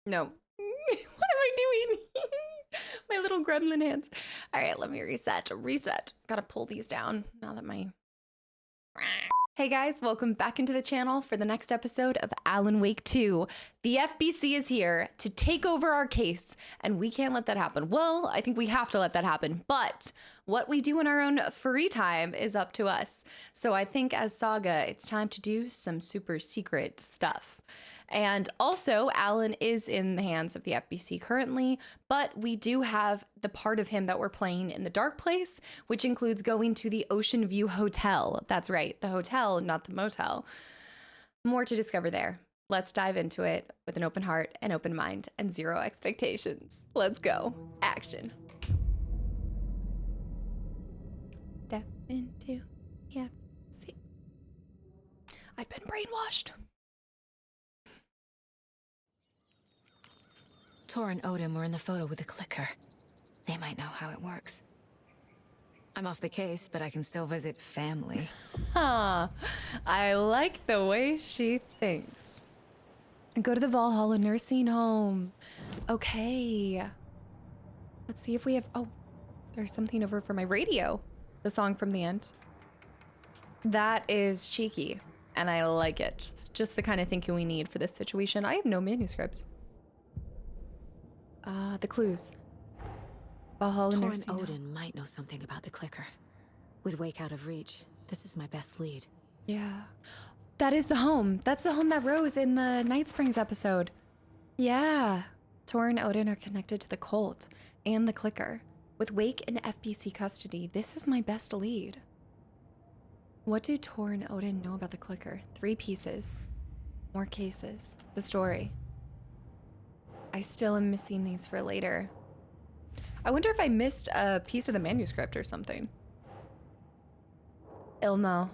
No. What am I doing? My little gremlin hands. All right, let me reset. Reset. Gotta pull these down now that my... Hey guys, welcome back into the channel for the next episode of Alan Wake 2. The FBC is here to take over our case, and we can't let that happen. Well, I think we have to let that happen, but what we do in our own free time is up to us. So I think as Saga, it's time to do some super secret stuff. And also, Alan is in the hands of the FBC currently, but we do have the part of him that we're playing in the dark place, which includes going to the Ocean View Hotel. That's right, the hotel, not the motel. More to discover there. Let's dive into it with an open heart, an open mind, and zero expectations. Let's go. Action. Step into the FBC. I've been brainwashed. Tor and Odin were in the photo with a clicker. They might know how it works. I'm off the case, but I can still visit family. Huh. I like the way she thinks. Go to the Valhalla nursing home. Okay. Let's see if we have... Oh, there's something over for my radio. The song from the end. That is cheeky, and I like it. It's just the kind of thinking we need for this situation. I have no manuscripts. The clues. Valhalla Tor nursing and home. Odin might know something about the clicker. With Wake out of reach, this is my best lead. Yeah. That is the home. That's the home that rose in the Night Springs episode. Yeah. Tor and Odin are connected to the cult and the clicker. With Wake in FBC custody, this is my best lead. What do Tor and Odin know about the clicker? 3 pieces. More cases. The story. I still am missing these for later. I wonder if I missed a piece of the manuscript or something. Ilmo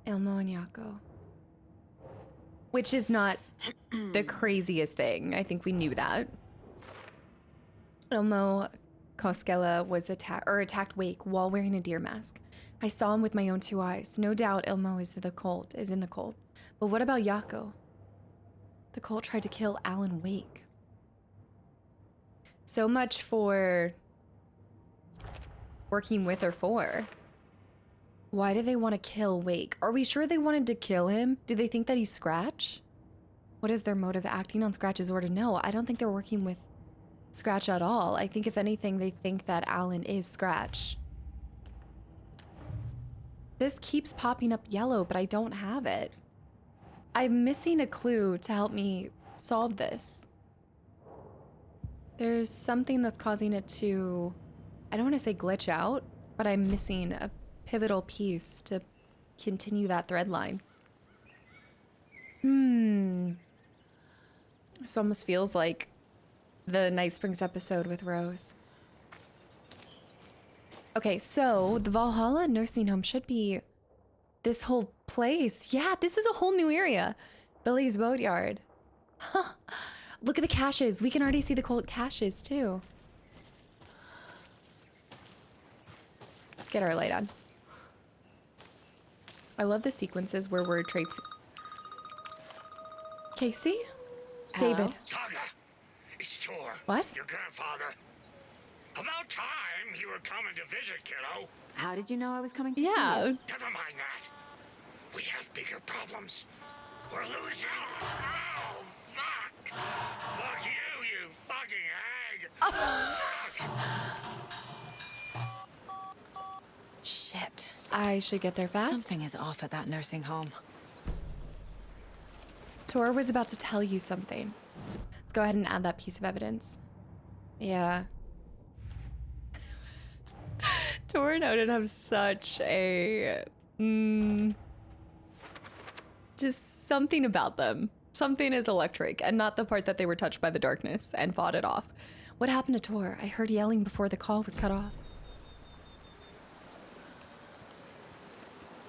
and Yako. Which is not the craziest thing. I think we knew that. Ilmo Koskela was attacked Wake while wearing a deer mask. I saw him with my own 2 eyes. No doubt Ilmo is in the cult. But what about Yako? The cult tried to kill Alan Wake. So much for working with or for. Why do they want to kill Wake? Are we sure they wanted to kill him? Do they think that he's Scratch? What is their motive acting on Scratch's order? No, I don't think they're working with Scratch at all. I think if anything, they think that Alan is Scratch. This keeps popping up yellow, but I don't have it. I'm missing a clue to help me solve this. There's something that's causing it to, I don't want to say glitch out, but I'm missing a pivotal piece to continue that thread line. This almost feels like the Night Springs episode with Rose. Okay, so the Valhalla nursing home should be this whole place. Yeah, this is a whole new area. Billy's boatyard. Huh. Look at the caches. We can already see the cold caches too. Let's get our light on. I love the sequences where we're traipsing. Casey? Hello? David. Saga, it's Tor. What? Your grandfather. About time you were coming to visit, kiddo. How did you know I was coming to see Yeah. you? Never mind that. We have bigger problems. We're losing. Oh, fuck. Fuck you, you fucking hag. Shit. I should get there fast. Something is off at that nursing home. Tor was about to tell you something. Let's go ahead and add that piece of evidence. Yeah. Tor and Odin have such a... just something about them. Something is electric, and not the part that they were touched by the darkness and fought it off. What happened to Tor? I heard yelling before the call was cut off.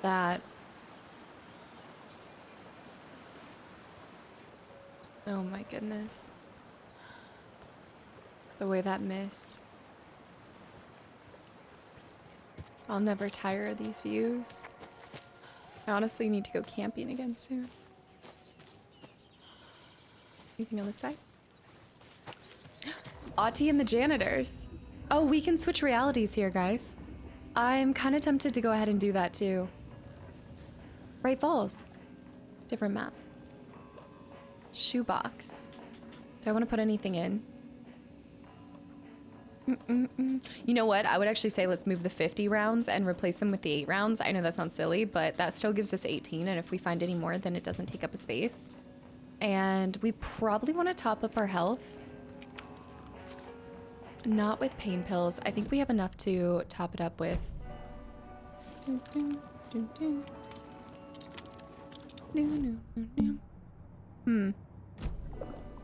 That... Oh my goodness. The way that missed. I'll never tire of these views. I honestly need to go camping again soon. Anything on this side? Auntie and the janitors. Oh, we can switch realities here, guys. I'm kind of tempted to go ahead and do that too. Bright Falls. Different map. Shoebox. Do I want to put anything in? You know what? I would actually say let's move the 50 rounds and replace them with the 8 rounds. I know that sounds silly, but that still gives us 18. And if we find any more, then it doesn't take up a space. And we probably want to top up our health. Not with pain pills. I think we have enough to top it up with.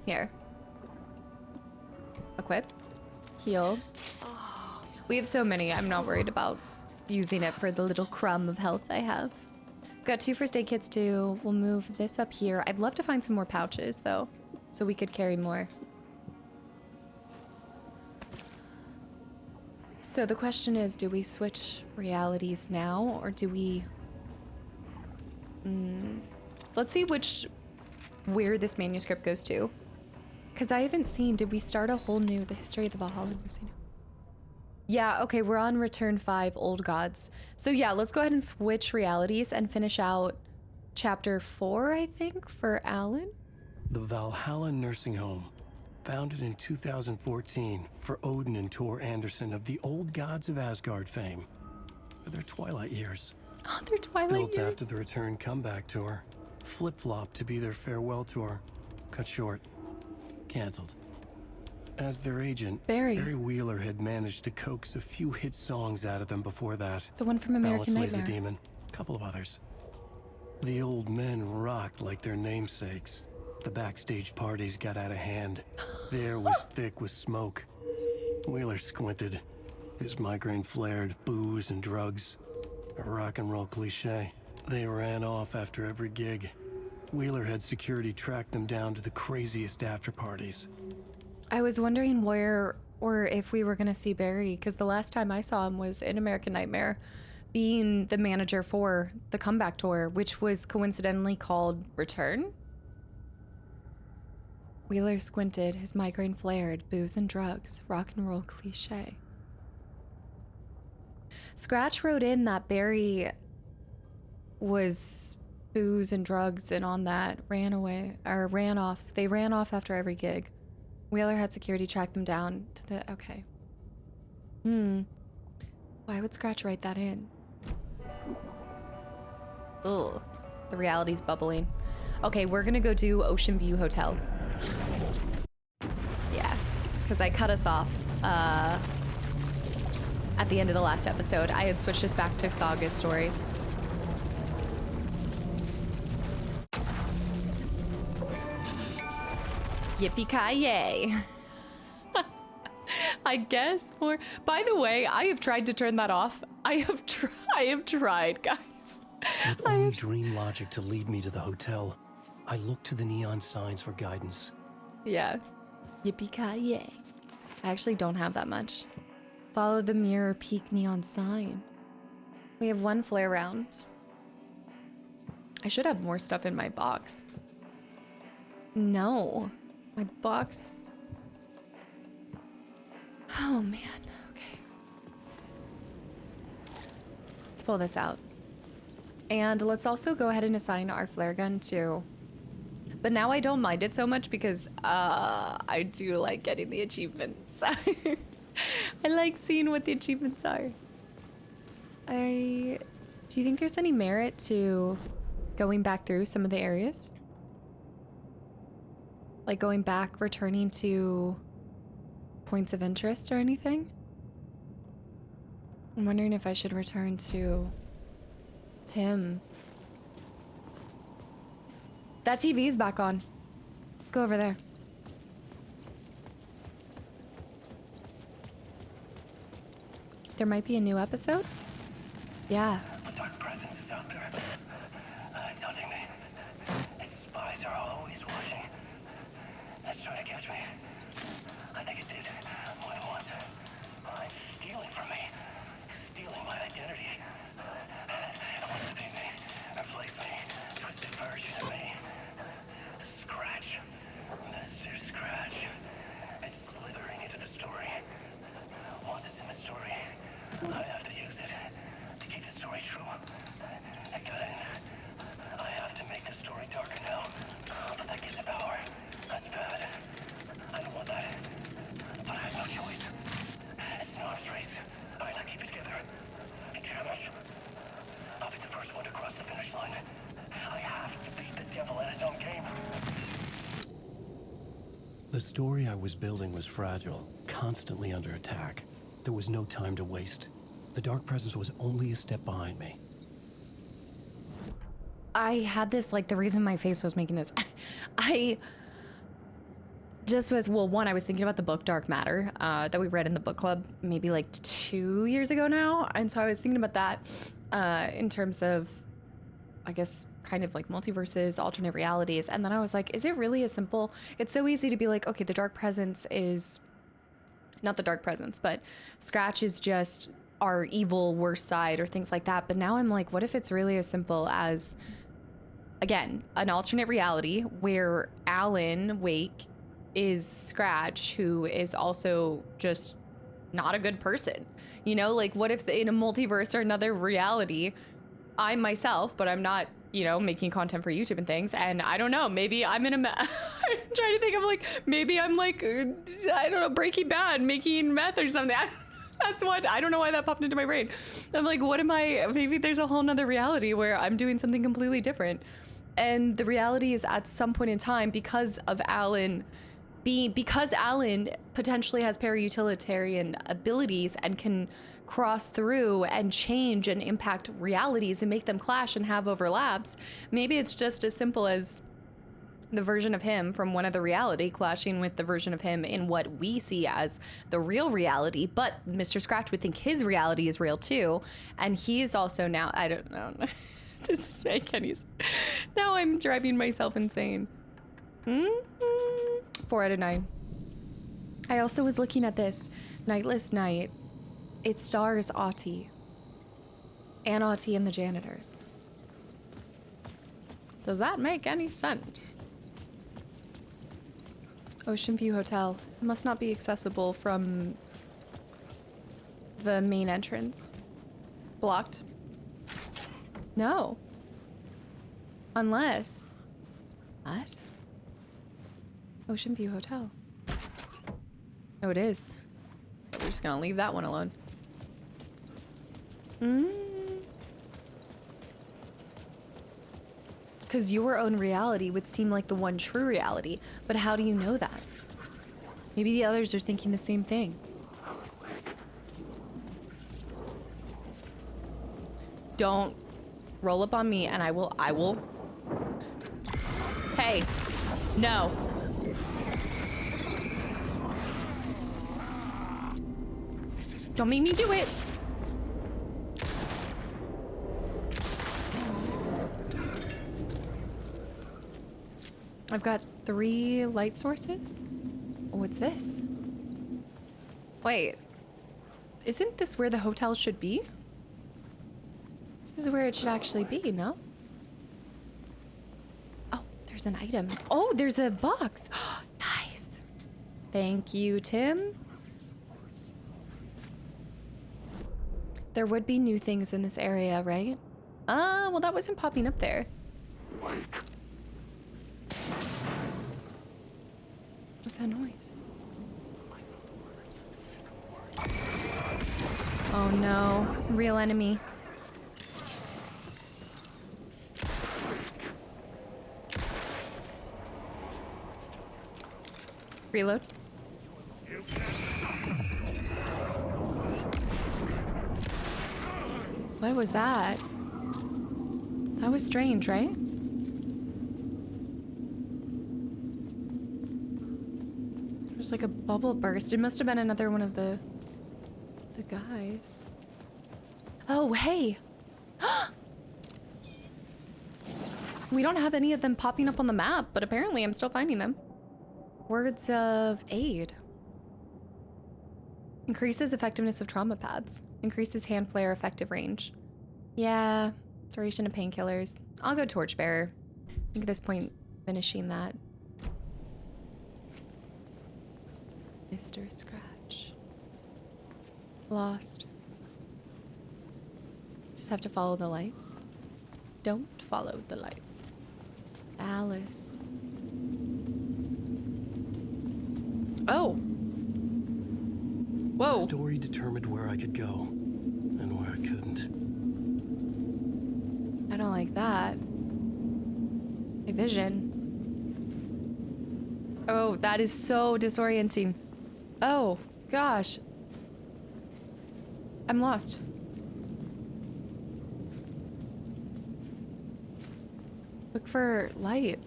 Here. Equip. Heal. We have so many, I'm not worried about using it for the little crumb of health I have. Got 2 first aid kits too. We'll move this up here. I'd love to find some more pouches though, so we could carry more. So the question is, do we switch realities now or do we... Let's see where this manuscript goes to. Because I haven't seen, did we start a whole new, the history of the Valhalla nursing home? Yeah, okay, we're on Return 5, Old Gods. So yeah, let's go ahead and switch realities and finish out chapter 4, I think, for Alan. The Valhalla nursing home, founded in 2014 for Odin and Tor Anderson of the Old Gods of Asgard fame. For their twilight years. Oh, their twilight Built years. after the Return comeback tour. Flip-flopped to be their farewell tour. Cut short. Cancelled. As their agent, Barry Wheeler had managed to coax a few hit songs out of them before that. The one from American Ballast Lays Nightmare. the Demon, a couple of others. The old men rocked like their namesakes. The backstage parties got out of hand. The air was thick with smoke. Wheeler squinted. His migraine flared, booze and drugs. A rock and roll cliche. They ran off after every gig. Wheeler had security track them down to the craziest after parties. I was wondering where, or if we were gonna see Barry, because the last time I saw him was in American Nightmare, being the manager for the comeback tour, which was coincidentally called Return. Wheeler squinted, his migraine flared, booze and drugs, rock and roll cliche. Scratch wrote in that Barry was booze and drugs and on that ran off. They ran off after every gig. Wheeler had security track them down to the, okay. Why would Scratch write that in? Ugh, the reality's bubbling. Okay, we're gonna go do Ocean View Hotel. Yeah, because I cut us off at the end of the last episode. I had switched us back to Saga's story. Yippee-ki-yay. I guess more. By the way, I have tried to turn that off. I have tried, guys. With only dream logic to lead me to the hotel, I looked to the neon signs for guidance. Yeah. Yippee-ki-yay. I actually don't have that much. Follow the mirror peak neon sign. We have 1 flare round. I should have more stuff in my box. No. My box. Oh man, okay. Let's pull this out. And let's also go ahead and assign our flare gun to... But now I don't mind it so much because I do like getting the achievements. I like seeing what the achievements are. Do you think there's any merit to going back through some of the areas? Like going back, returning to points of interest or anything? I'm wondering if I should return to Tim. That TV's back on. Let's go over there. There might be a new episode? Yeah. A dark presence is out there. It's hunting me. Its spies are always watching. It's trying to catch me. I think it did more than once. It's stealing from me. Stealing my identity. It wants to be me. Replace me. Twisted version of me. Scratch. Mr. Scratch. It's slithering into The story I was building was fragile, constantly under attack. There was no time to waste. The dark presence was only a step behind me. I had this, like, the reason my face was making this, I just was, well, one, I was thinking about the book Dark Matter that we read in the book club maybe like 2 years ago now. And so I was thinking about that in terms of, I guess, kind of like multiverses, alternate realities. And then I was like, is it really as simple? It's so easy to be like, okay, the dark presence is not the dark presence, but Scratch is just our evil worst side or things like that. But now I'm like, what if it's really as simple as, again, an alternate reality where Alan Wake is Scratch, who is also just not a good person? You know, like, what if in a multiverse or another reality, I'm myself, but I'm not, you know, making content for YouTube and things, and I don't know, maybe I'm in a I'm trying to think of, like, maybe I'm like, I don't know, Breaking Bad, making meth or something. That's what, I don't know why that popped into my brain. I'm like, what am I, maybe there's a whole nother reality where I'm doing something completely different. And the reality is at some point in time, because of Alan because Alan potentially has para-utilitarian abilities and can cross through and change and impact realities and make them clash and have overlaps, maybe it's just as simple as the version of him from one other reality clashing with the version of him in what we see as the real reality. But Mr. Scratch would think his reality is real too, and he's also now, I don't know. Does this make any sense? Now I'm driving myself insane. 4 out of 9. I also was looking at this Nightless Night. It stars Aughty. And Aughty and the Janitors. Does that make any sense? Ocean View Hotel. It must not be accessible from the main entrance. Blocked. No. Unless... What? Ocean View Hotel. Oh, it is. We're just gonna leave that one alone. Because your own reality would seem like the one true reality, but how do you know that? Maybe the others are thinking the same thing. Don't roll up on me and I will. Hey, no. Don't make me do it. I've got 3 light sources. What's this? Wait, isn't this where the hotel should be? This is where it should actually be, no? Oh, there's an item. Oh, there's a box. Nice. Thank you, Tim. There would be new things in this area, right? Well, that wasn't popping up there. What's that noise? Oh no, real enemy. Reload. What was that? That was strange, right? There's like a bubble burst. It must have been another one of the guys. Oh, hey! We don't have any of them popping up on the map, but apparently I'm still finding them. Words of aid. Increases effectiveness of trauma pads. Increases hand flare effective range. Yeah, duration of painkillers. I'll go Torchbearer. I think at this point, finishing that. Mr. Scratch. Lost. Just have to follow the lights. Don't follow the lights. Alice. Oh. Whoa. The story determined where I could go and where I couldn't. I don't like that. My vision. Oh, that is so disorienting. Oh, gosh. I'm lost. Look for light.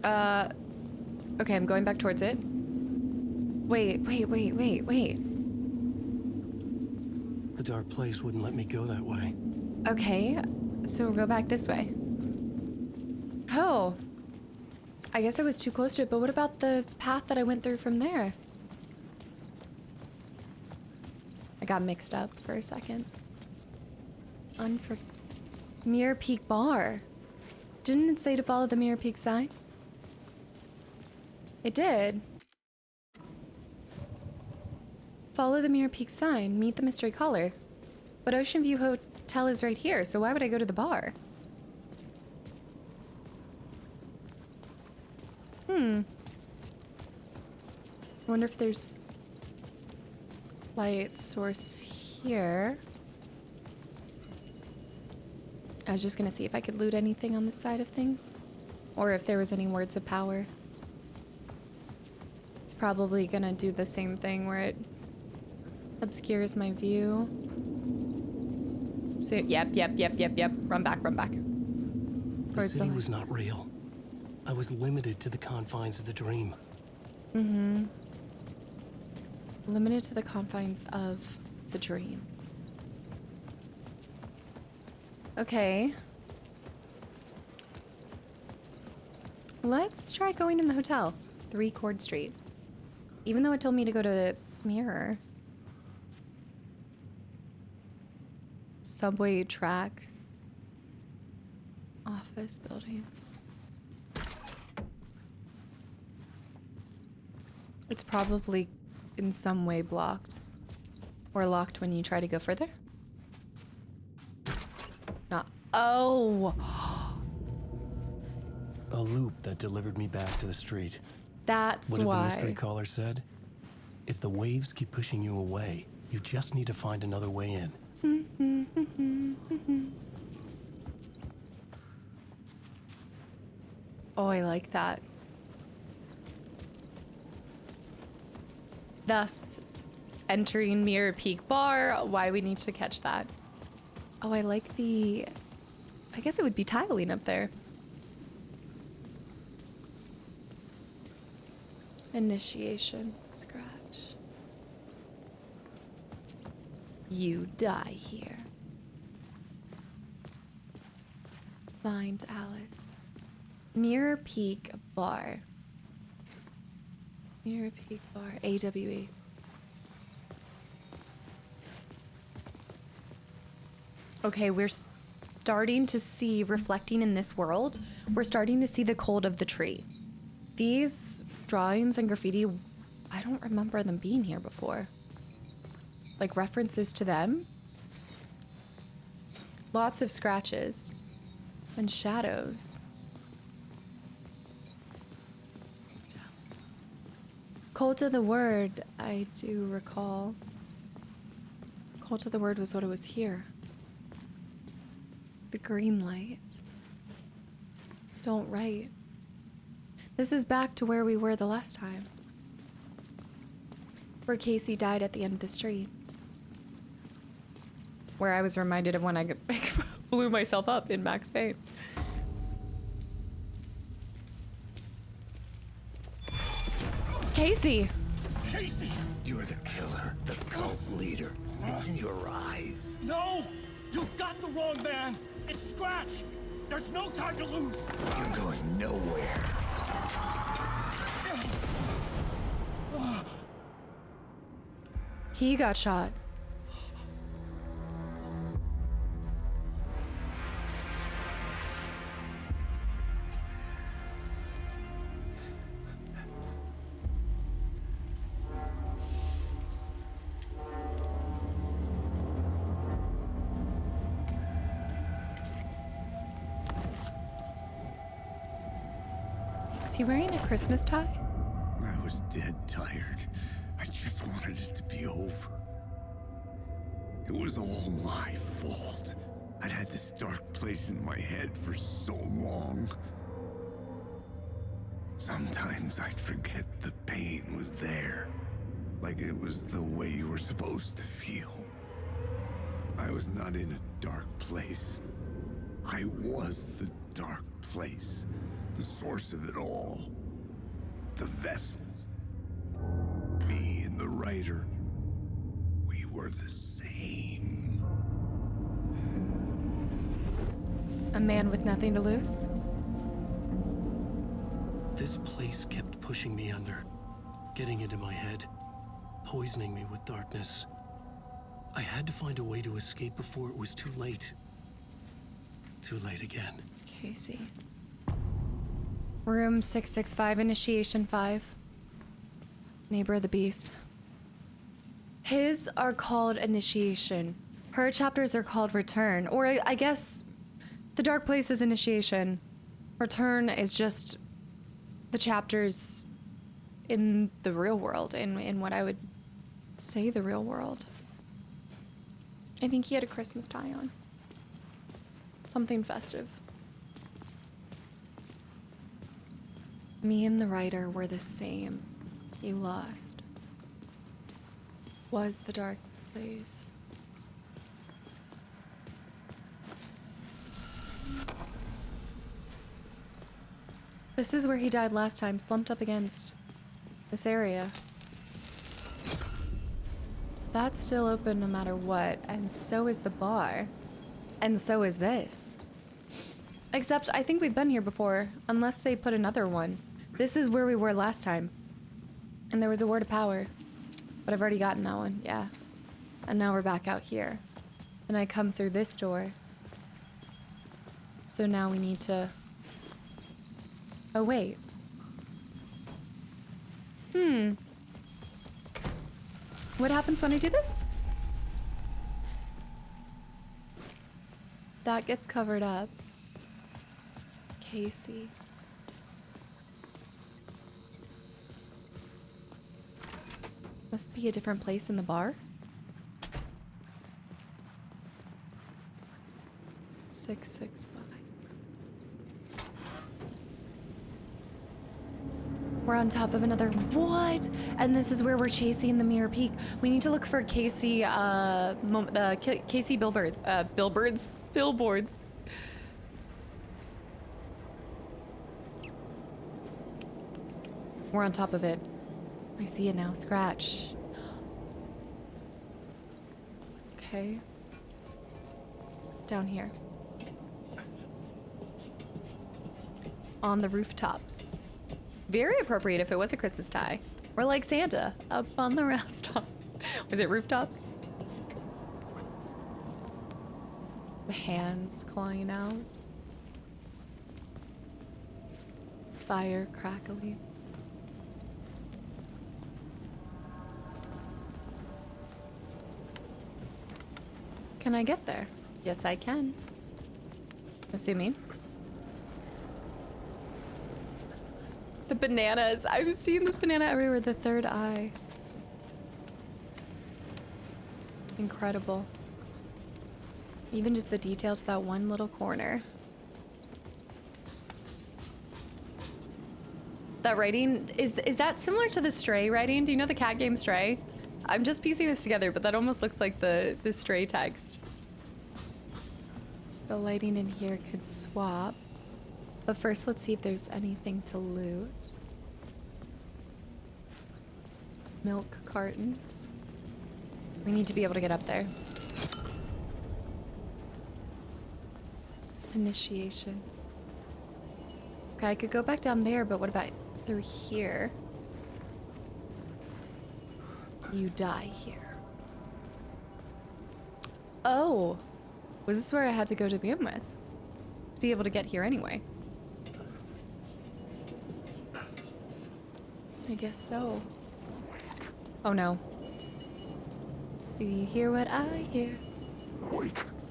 Okay, I'm going back towards it. Wait. The dark place wouldn't let me go that way. Okay, so we'll go back this way. Oh. I guess I was too close to it, but what about the path that I went through from there? I got mixed up for a second. Mirror Peak Bar. Didn't it say to follow the Mirror Peak sign? It did. Follow the Mirror Peak sign, meet the mystery caller. But Ocean View Hotel is right here, so why would I go to the bar? I wonder if there's light source here. I was just gonna see if I could loot anything on this side of things, or if there was any words of power. It's probably gonna do the same thing where it obscures my view. So, yep. Run back. The city was not real. I was limited to the confines of the dream. Limited to the confines of the dream. Okay. Let's try going in the hotel. 3 Cord Street. Even though it told me to go to the mirror. Subway tracks. Office buildings. It's probably in some way blocked. Or locked when you try to go further. Not. Oh! A loop that delivered me back to the street. That's What did why. the mystery caller said? If the waves keep pushing you away, you just need to find another way in. Oh, I like that. Thus, entering Mirror Peak Bar, why we need to catch that. Oh, I like the... I guess it would be tiling up there. Initiation. Scratch. You die here. Find Alice. Mirror Peak Bar. Mirror Peak Bar. AWE. Okay, we're starting to see, reflecting in this world, we're starting to see the code of the tree. These drawings and graffiti, I don't remember them being here before. Like references to them. Lots of scratches and shadows. Cult of the Word, I do recall. Cult of the Word was what it was here. The green light. Don't write. This is back to where we were the last time. Where Casey died at the end of the street. Where I was reminded of when I blew myself up in Max Payne. Casey! Casey! You're the killer, the cult leader. It's in your eyes. No! You got the wrong man! It's Scratch! There's no time to lose! You're going nowhere. He got shot. Is he wearing a Christmas tie? I was dead tired. I just wanted it to be over. It was all my fault. I'd had this dark place in my head for so long. Sometimes I'd forget the pain was there. Like it was the way you were supposed to feel. I was not in a dark place. I was the dark place. The source of it all. The vessel. Me and the writer. We were the same. A man with nothing to lose? This place kept pushing me under, getting into my head, poisoning me with darkness. I had to find a way to escape before it was too late. Too late again. Casey. Room 665, Initiation 5. Neighbor of the Beast. His are called Initiation. Her chapters are called Return. Or I guess the Dark Place is Initiation. Return is just the chapters in the real world, in what I would say the real world. I think he had a Christmas tie on. Something festive. Me and the writer were the same. He lost. Was the dark place. This is where he died last time, slumped up against this area. That's still open no matter what, and so is the bar. And so is this. Except I think we've been here before, unless they put another one. This is where we were last time. And there was a word of power. But I've already gotten that one, yeah. And now we're back out here. And I come through this door. So now we need to... Oh, wait. What happens when I do this? That gets covered up. Casey. Must be a different place in the bar. 665. We're on top of another what? And this is where we're chasing the Mirror Peak. We need to look for Casey. Casey billboards. We're on top of it. I see it now. Scratch. Okay. Down here. On the rooftops. Very appropriate if it was a Christmas tie. Or like Santa up on the rooftop. Was it rooftops? The hands clawing out. Fire crackling. Can I get there? Yes, I can. Assuming. The bananas. I'm seeing this banana everywhere. The third eye. Incredible. Even just the detail to that one little corner. That writing, is that similar to the Stray writing? Do you know the cat game Stray? I'm just piecing this together, but that almost looks like the Stray text. The lighting in here could swap. But first, let's see if there's anything to loot. Milk cartons. We need to be able to get up there. Initiation. Okay, I could go back down there, but what about through here? You die here. Oh! Was this where I had to go to begin with? To be able to get here anyway. I guess so. Oh no. Do you hear what I hear?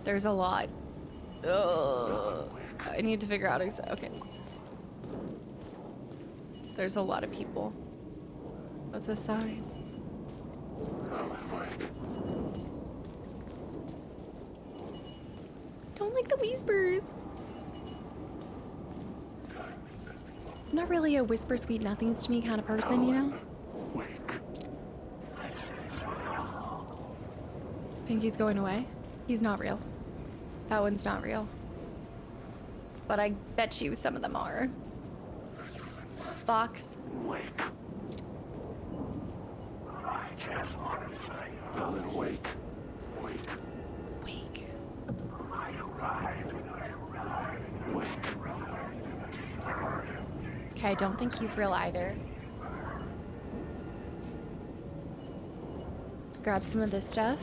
There's a lot. Ugh. I need to figure out exactly. Okay. There's a lot of people. What's a sign? Don't like the whispers. I'm not really a whisper sweet nothings to me kind of person, you know? Wake. Think he's going away? He's not real. That one's not real. But I bet you some of them are. Fox. Wake. I just want to say, Alan, wake. Wake. Wake. I arrived. Wake. Okay, I don't think he's real either. Grab some of this stuff.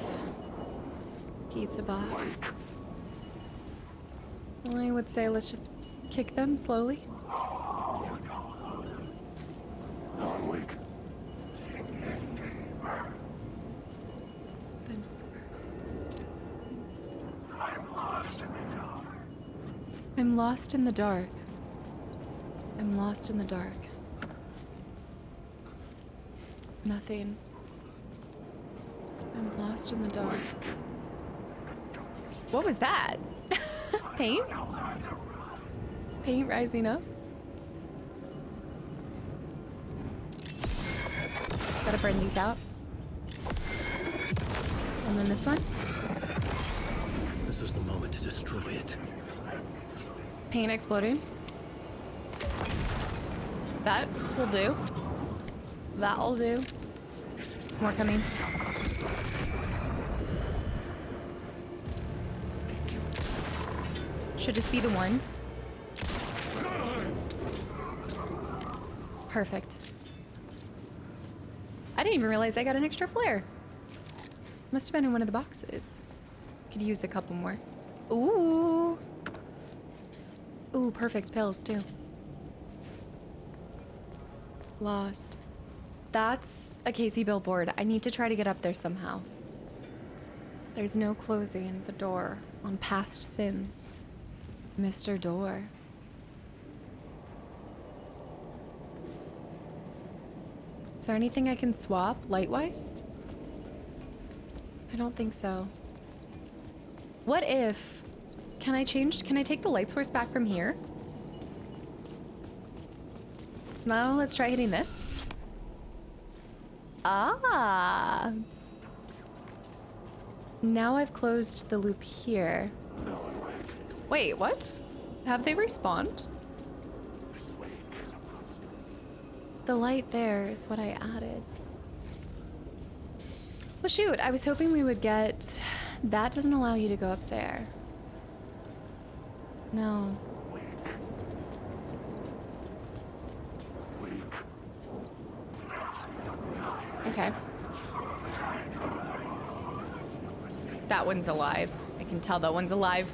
Pizza box. Well, I would say let's just kick them slowly. Alan, wake. Then I'm lost in the dark. I'm lost in the dark. I'm lost in the dark. Nothing. I'm lost in the dark. What was that? Paint? Paint rising up? Gotta burn these out. And then this one. This was the moment to destroy it. Paint exploding. That will do. That'll do. More coming. Should just be the one. Perfect. I didn't even realize I got an extra flare. Must have been in one of the boxes. Could use a couple more. Ooh. Ooh, perfect pills too. Lost. That's a Casey billboard. I need to try to get up there somehow. There's no closing the door on past sins. Mr. Door. Is there anything I can swap light-wise? I don't think so. What if... Can I take the light source back from here? No, let's try hitting this. Ah! Now I've closed the loop here. Wait, what? Have they respawned? The light there is what I added. Well, shoot, I was hoping we would get... That doesn't allow you to go up there. No. Okay. That one's alive. I can tell that one's alive.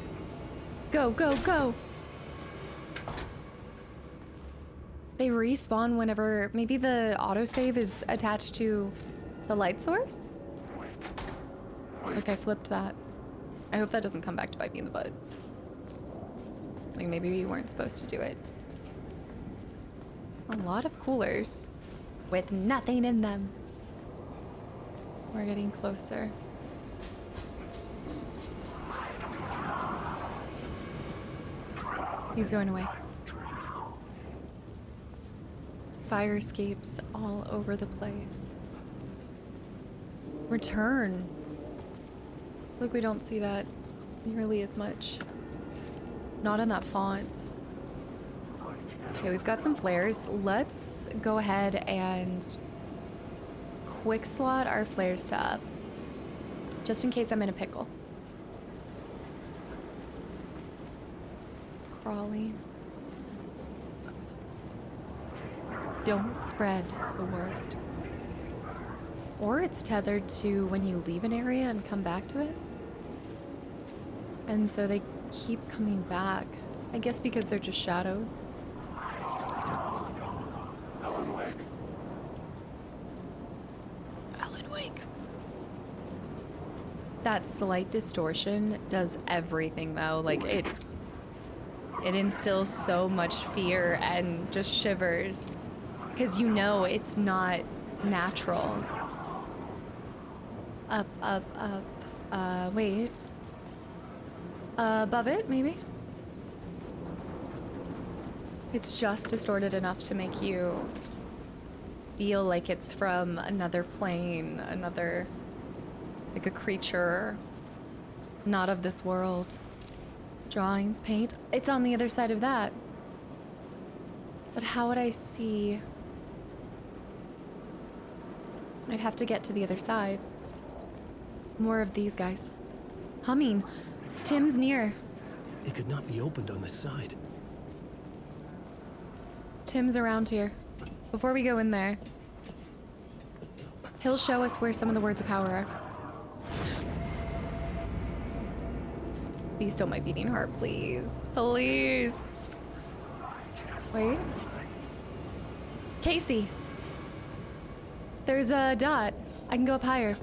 Go, go, go! They respawn whenever... Maybe the autosave is attached to the light source? Like I flipped that. I hope that doesn't come back to bite me in the butt. Like maybe we weren't supposed to do it. A lot of coolers with nothing in them. We're getting closer. He's going away. Fire escapes all over the place. Return. Look, we don't see that nearly as much. Not in that font. Okay, we've got some flares. Let's go ahead and quick slot our flares to up. Just in case I'm in a pickle. Crawling. Don't spread the word. Or it's tethered to when you leave an area and come back to it. And so they keep coming back. I guess because they're just shadows. Alan, wake. Alan, wake. That slight distortion does everything though. Like it instills so much fear and just shivers. Because you know it's not natural. Up, up, up. Wait. Above it, maybe? It's just distorted enough to make you feel like it's from another plane, another, like a creature, not of this world. Drawings, paint, it's on the other side of that. But how would I see? I'd have to get to the other side. More of these guys. Humming. Tim's near. It could not be opened on this side. Tim's around here. Before we go in there, he'll show us where some of the words of power are. Please still my beating heart, please. Please. Wait. Casey. There's a dot. I can go up higher.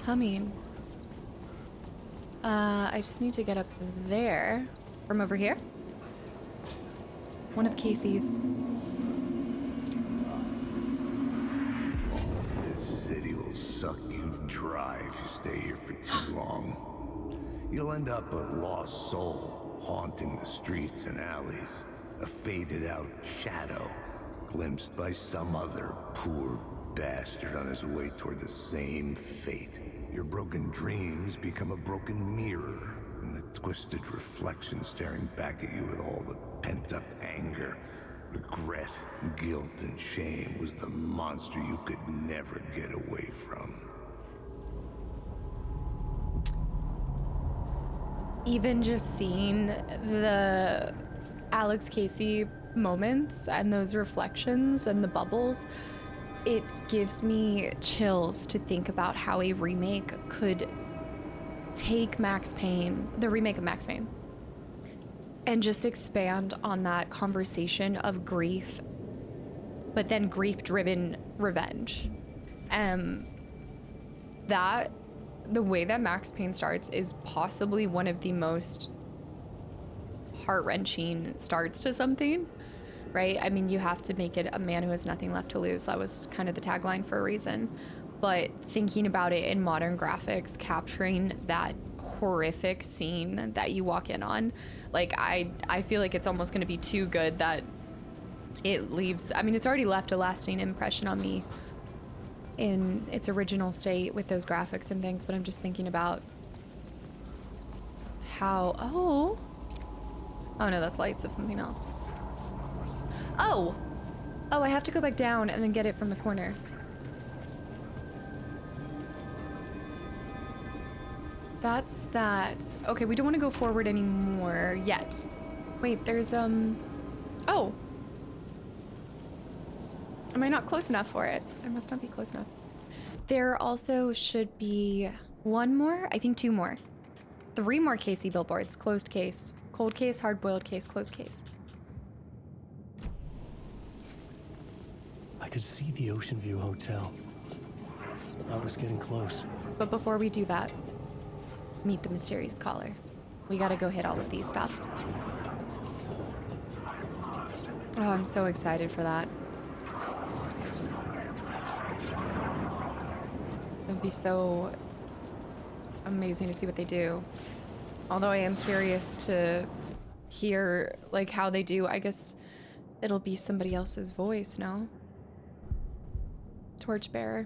Humming. I just need to get up there. From over here? One of Casey's. This city will suck you dry if you stay here for too long. You'll end up a lost soul, haunting the streets and alleys. A faded-out shadow, glimpsed by some other poor bastard on his way toward the same fate. Your broken dreams become a broken mirror, and the twisted reflection staring back at you with all the pent-up anger, regret, guilt, and shame was the monster you could never get away from. Even just seeing the Alex Casey moments and those reflections and the bubbles, it gives me chills to think about how a remake could take Max Payne, the remake of Max Payne, and just expand on that conversation of grief, but then grief-driven revenge. That, the way that Max Payne starts is possibly one of the most heart-wrenching starts to something. Right? I mean, you have to make it a man who has nothing left to lose. That was kind of the tagline for a reason. But thinking about it in modern graphics, capturing that horrific scene that you walk in on, like, I feel like it's almost going to be too good that it leaves. I mean, it's already left a lasting impression on me in its original state with those graphics and things, but I'm just thinking about how, oh no, that's lights of something else. Oh, I have to go back down and then get it from the corner. That's that. Okay, we don't want to go forward anymore yet. Wait, there's, oh. Am I not close enough for it? I must not be close enough. There also should be one more, I think 2 more. 3 more Casey billboards. Closed case, cold case, hard-boiled case, closed case. I could see the Ocean View Hotel. I was getting close. But before we do that, meet the mysterious caller. We gotta go hit all of these stops. Oh, I'm so excited for that. It would be so amazing to see what they do. Although I am curious to hear, like, how they do. I guess it'll be somebody else's voice, no? Torchbearer.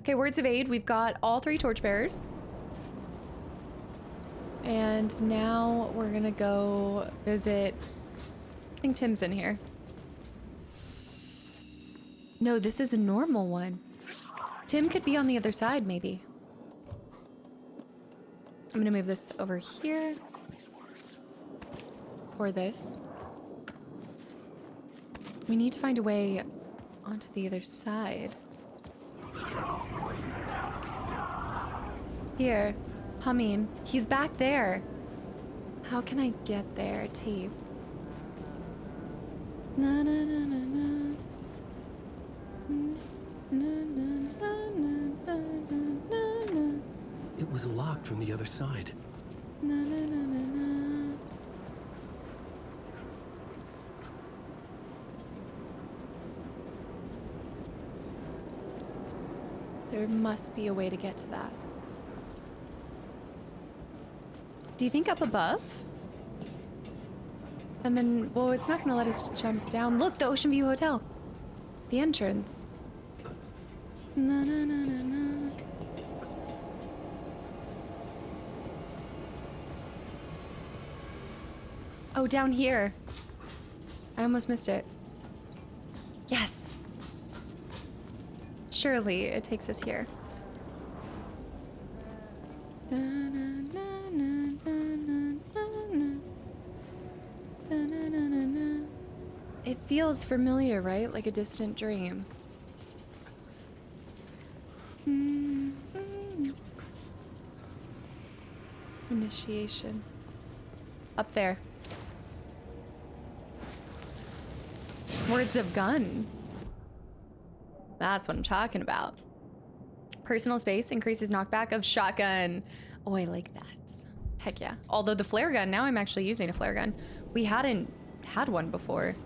Okay, words of aid. We've got all 3 torchbearers. And now we're gonna go visit, I think Tim's in here. No, this is a normal one. Tim could be on the other side, maybe. I'm gonna move this over here. Or this. We need to find a way onto the other side. Here, humming. He's back there. How can I get there? Tape. Na na na na na. Na na na na na na. It was locked from the other side. Na na na na na. There must be a way to get to that. Do you think up above? And then, well, it's not gonna let us jump down. Look, the Ocean View Hotel. The entrance. Na, na, na, na, na. Oh, down here. I almost missed it. Yes. Surely it takes us here. Da, na, na, na, na, na, na. Da, na, na, na, na. It feels familiar, right? Like a distant dream. Initiation. Up there. Words of gun. That's what I'm talking about. Personal space increases knockback of shotgun. Oh, I like that. Heck yeah. Although the flare gun, now I'm actually using a flare gun. We hadn't had one before,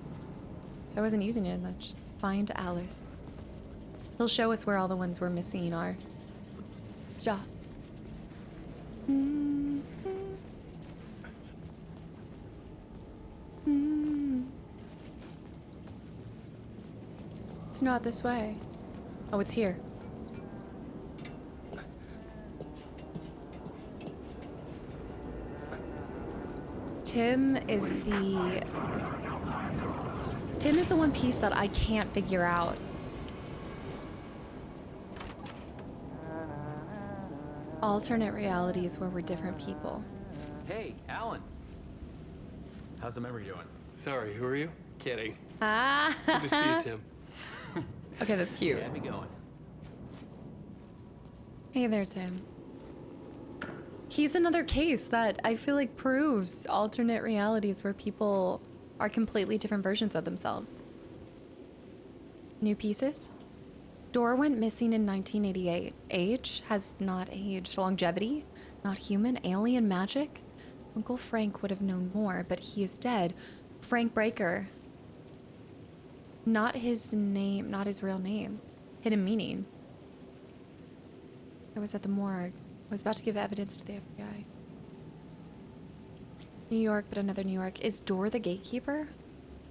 so I wasn't using it much. Find Alice. He'll show us where all the ones we're missing are. Stop. It's not this way. Oh, it's here. Tim is the one piece that I can't figure out. Alternate realities where we're different people. Hey, Alan. How's the memory doing? Sorry, who are you? Kidding. Ah. Good to see you, Tim. Okay, that's cute. Get me going. Hey there, Tim. He's another case that I feel like proves alternate realities where people are completely different versions of themselves. New pieces? Dora went missing in 1988. Age has not aged. Longevity? Not human. Alien magic? Uncle Frank would have known more, but he is dead. Frank Breaker. Not his name, not his real name. Hidden meaning. I was at the morgue. I was about to give evidence to the FBI. New York, but another New York. Is Door the gatekeeper?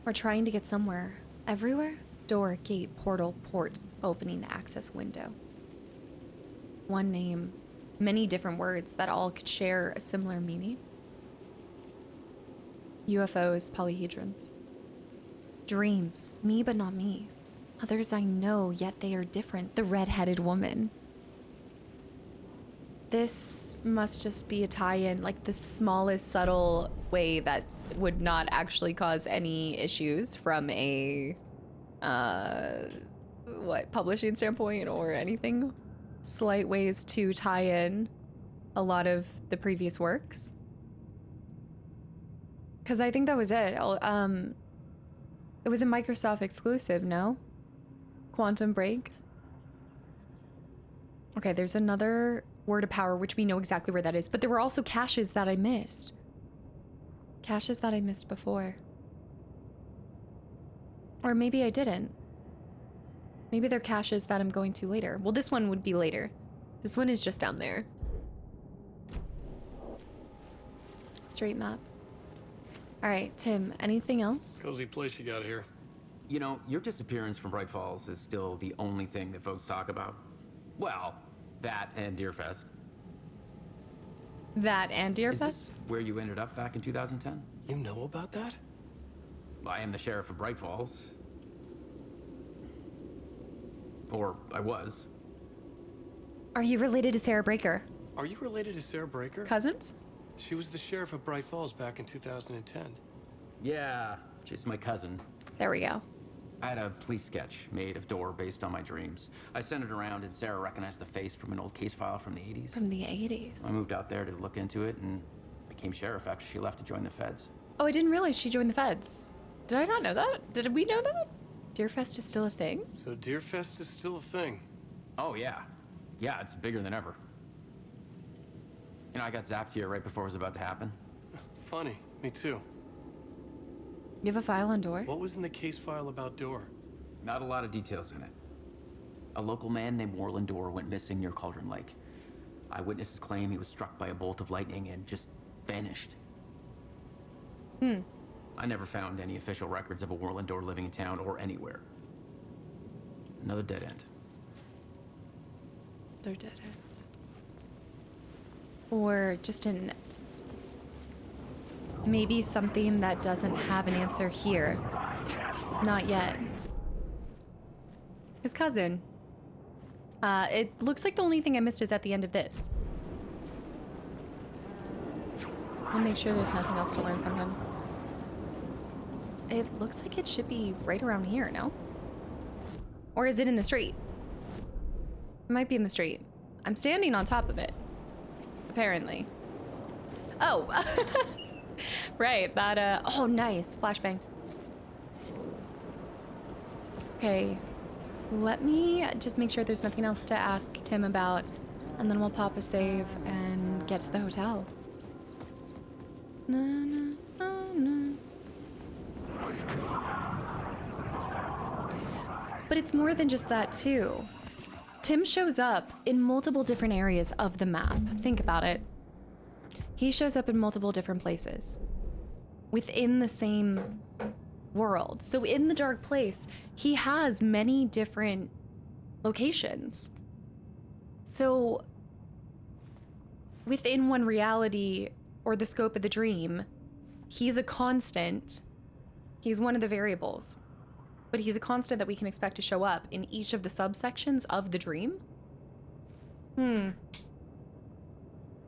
We're trying to get somewhere. Everywhere? Door, gate, portal, port, opening, access, window. One name. Many different words that all could share a similar meaning. UFOs, polyhedrons. Dreams. Me, but not me. Others I know, yet they are different. The red-headed woman. This must just be a tie-in, like the smallest subtle way that would not actually cause any issues from a, publishing standpoint or anything. Slight ways to tie in a lot of the previous works. Because I think that was it. It was a Microsoft exclusive, no? Quantum Break. Okay, there's another word of power, which we know exactly where that is. But there were also caches that I missed. Caches that I missed before. Or maybe I didn't. Maybe they're caches that I'm going to later. Well, this one would be later. This one is just down there. Straight map. All right, Tim, anything else? Cozy place you got here. You know, your disappearance from Bright Falls is still the only thing that folks talk about. Well, that and Deerfest. That and Is Deerfest? this where you ended up back in 2010? You know about that? I am the sheriff of Bright Falls. Or I was. Are you related to Sarah Breaker? Are you related to Sarah Breaker? Cousins? She was the sheriff of Bright Falls back in 2010. Yeah, she's my cousin. There we go. I had a police sketch made of Dora based on my dreams. I sent it around and Sarah recognized the face from an old case file from the 80s. From the 80s. I moved out there to look into it and became sheriff after she left to join the feds. Oh, I didn't realize she joined the feds. Did I not know that? Did we know that? Deerfest is still a thing? So Deerfest is still a thing. Oh, yeah. Yeah, it's bigger than ever. You know, I got zapped here right before it was about to happen. Funny, me too. You have a file on Door? What was in the case file about Door? Not a lot of details in it. A local man named Warland Dorr went missing near Cauldron Lake. Eyewitnesses claim he was struck by a bolt of lightning and just vanished. Hmm. I never found any official records of a Warlandor living in town or anywhere. Another dead end. They're dead end. Or just an... maybe something that doesn't have an answer here. Not yet. His cousin. It looks like the only thing I missed is at the end of this. I'll make sure there's nothing else to learn from him. It looks like it should be right around here, no? Or is it in the street? It might be in the street. I'm standing on top of it. Apparently. Oh! Right, that, oh, nice. Flashbang. Okay. Let me just make sure there's nothing else to ask Tim about, and then we'll pop a save and get to the hotel. Na, na, na, na. But it's more than just that, too. Tim shows up in multiple different areas of the map. Think about it. He shows up in multiple different places within the same world. So in the dark place, he has many different locations. So within one reality or the scope of the dream, he's a constant. He's one of the variables. But he's a constant that we can expect to show up in each of the subsections of the dream. All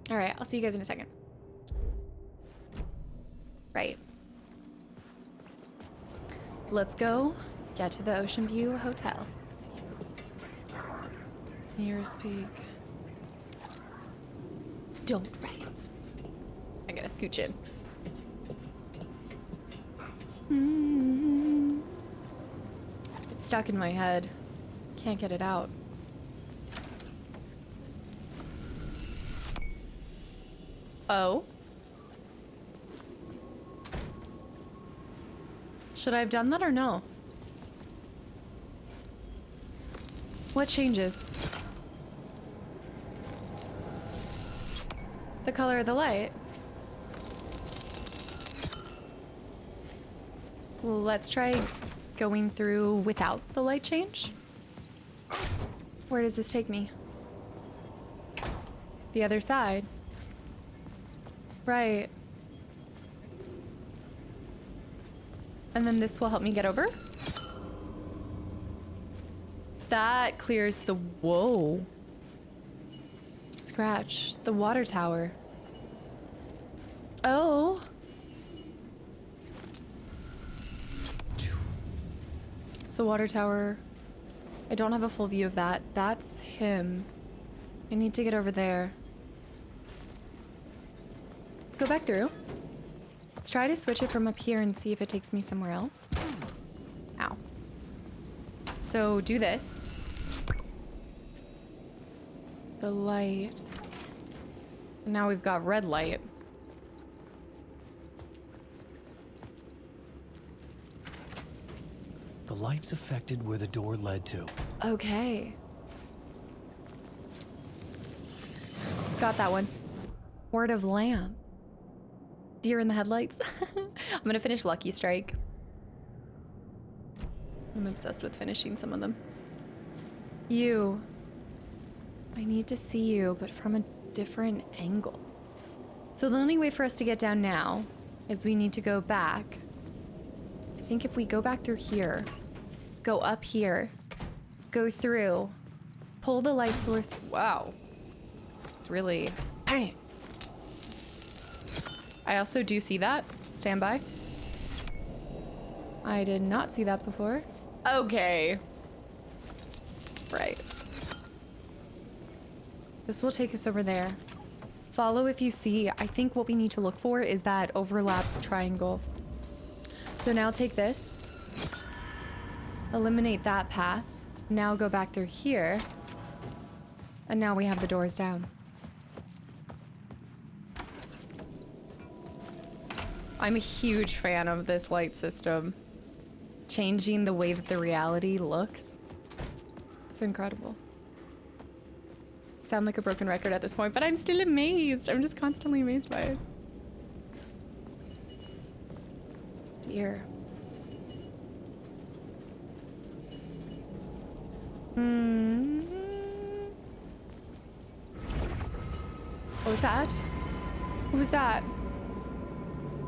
right, I'll see you guys in a second. Right. Let's go get to the Ocean View Hotel. Mirrors Peak. Don't write. I gotta scooch in. It's stuck in my head. Can't get it out. Oh? Should I have done that or no? What changes? The color of the light. Let's try going through without the light change. Where does this take me? The other side. Right. And then this will help me get over? That clears the... Whoa. Scratch. The water tower. Oh. It's the water tower. I don't have a full view of that. That's him. I need to get over there. Let's go back through. Let's try to switch it from up here and see if it takes me somewhere else. Ow. So do this. The light. And now we've got red light. The light's affected where the door led to. Okay. Got that one. Word of lamp. Deer in the headlights. I'm gonna finish Lucky Strike. I'm obsessed with finishing some of them. You. I need to see you, but from a different angle. So the only way for us to get down now is we need to go back. I think if we go back through here, go up here, go through, pull the light source. Wow. It's really... Dang. I also do see that. Stand by. I did not see that before. Okay. Right. This will take us over there. Follow if you see. I think what we need to look for is that overlap triangle. So now take this. Eliminate that path. Now go back through here. And now we have the doors down. I'm a huge fan of this light system. Changing the way that the reality looks. It's incredible. Sound like a broken record at this point, but I'm still amazed. I'm just constantly amazed by it. here? What was that? What was that?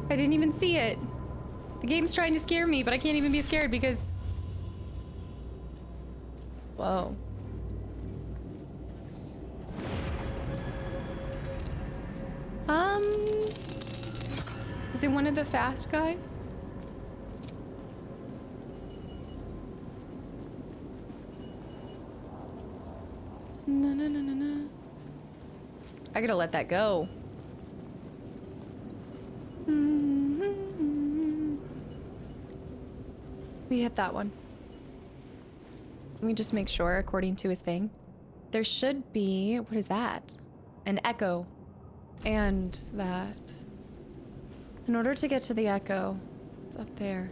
I didn't even see it. The game's trying to scare me, but I can't even be scared because... Whoa. Is it one of the fast guys? No. I gotta let that go. We hit that one. Let me just make sure, according to his thing. There should be, what is that? An echo. And that. In order to get to the echo, it's up there.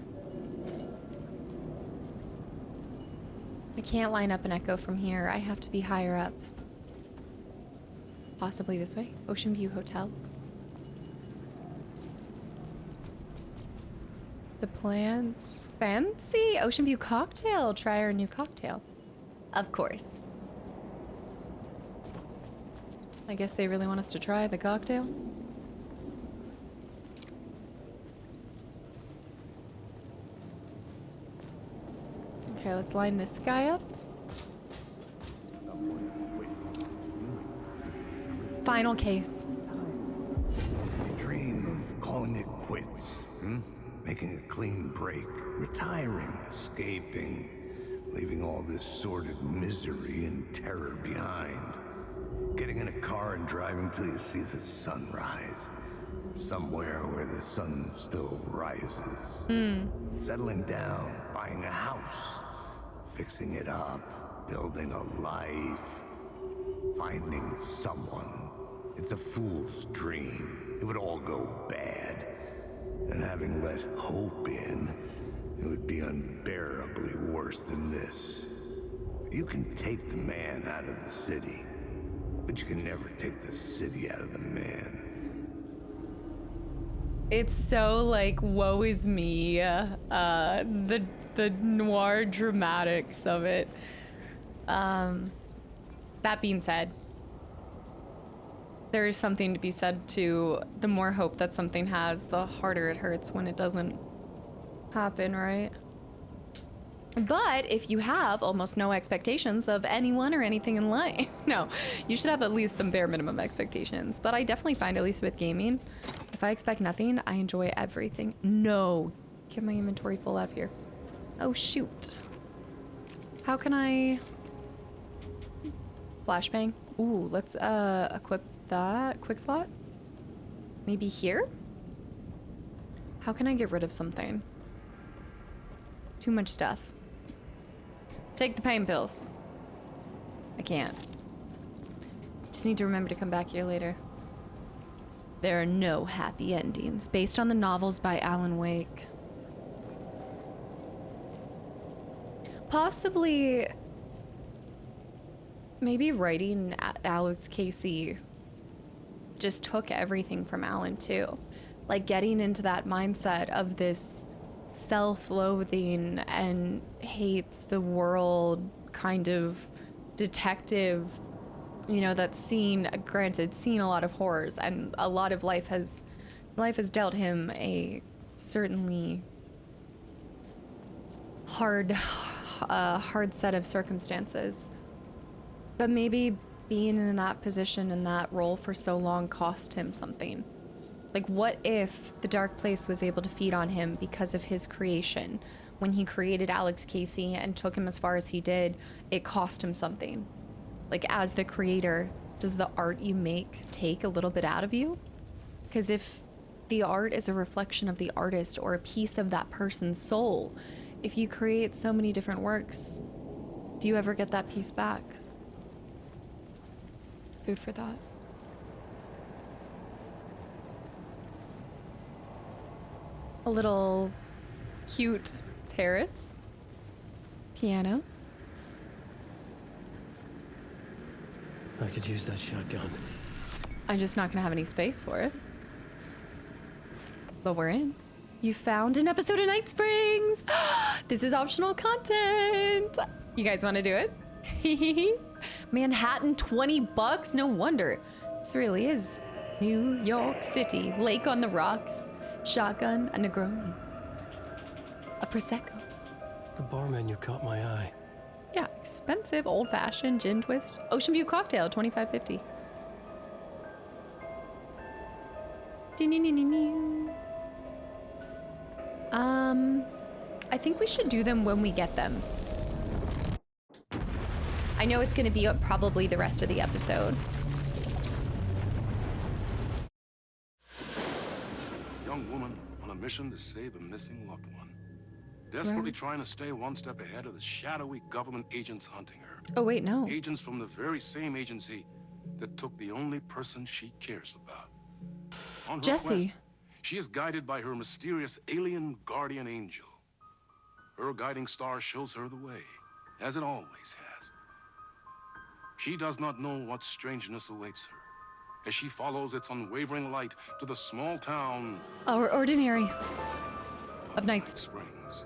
I can't line up an echo from here. I have to be higher up. Possibly this way. Ocean View Hotel. The plants. Fancy. Ocean View cocktail. Try our new cocktail. Of course. I guess they really want us to try the cocktail. Okay, let's line this guy up. Final case. You dream of calling it quits, making a clean break, retiring, escaping, leaving all this sordid misery and terror behind. Getting in a car and driving till you see the sun rise. Somewhere where the sun still rises. Settling down, buying a house, fixing it up, building a life, finding someone. It's a fool's dream. It would all go bad. And having let hope in, it would be unbearably worse than this. You can take the man out of the city, but you can never take the city out of the man. It's so like, woe is me, the noir dramatics of it. That being said, there is something to be said to the more hope that something has, the harder it hurts when it doesn't happen, right? But if you have almost no expectations of anyone or anything in life, no, you should have at least some bare minimum expectations. But I definitely find, at least with gaming, if I expect nothing, I enjoy everything. No, get my inventory full out of here. Oh, shoot. How can I... Flashbang? Ooh, let's equip that quick slot. Maybe here? How can I get rid of something? Too much stuff. Take the pain pills. I can't. Just need to remember to come back here later. There are no happy endings. Based on the novels by Alan Wake. Possibly... maybe writing Alex Casey just took everything from Alan too. Like getting into that mindset of this self-loathing and hates the world kind of detective, you know, that's seen, granted, seen a lot of horrors, and a lot of life has dealt him a certainly hard set of circumstances. But maybe being in that position, in that role for so long cost him something. Like, what if the dark place was able to feed on him because of his creation? When he created Alex Casey and took him as far as he did, it cost him something. Like, as the creator, does the art you make take a little bit out of you? Because if the art is a reflection of the artist or a piece of that person's soul, if you create so many different works, do you ever get that piece back? Food for thought. A little cute terrace. Piano. I could use that shotgun. I'm just not gonna have any space for it. But we're in. You found an episode of Night Springs. This is optional content. You guys want to do it? Manhattan, $20? No wonder. This really is New York City. Lake on the rocks. Shotgun, a Negroni. A Prosecco. The bar menu caught my eye. Yeah, expensive, old-fashioned gin twist. Ocean View cocktail, $25.50. I think we should do them when we get them. I know it's gonna be probably the rest of the episode. Young woman on a mission to save a missing loved one. Desperately Rose. trying to stay one step ahead of the shadowy government agents hunting her. Oh wait, no. Agents from the very same agency that took the only person she cares about. On her Jesse. quest, she is guided by her mysterious alien guardian angel. Her guiding star shows her the way, as it always has. She does not know what strangeness awaits her as she follows its unwavering light to the small town Our ordinary of Night Springs.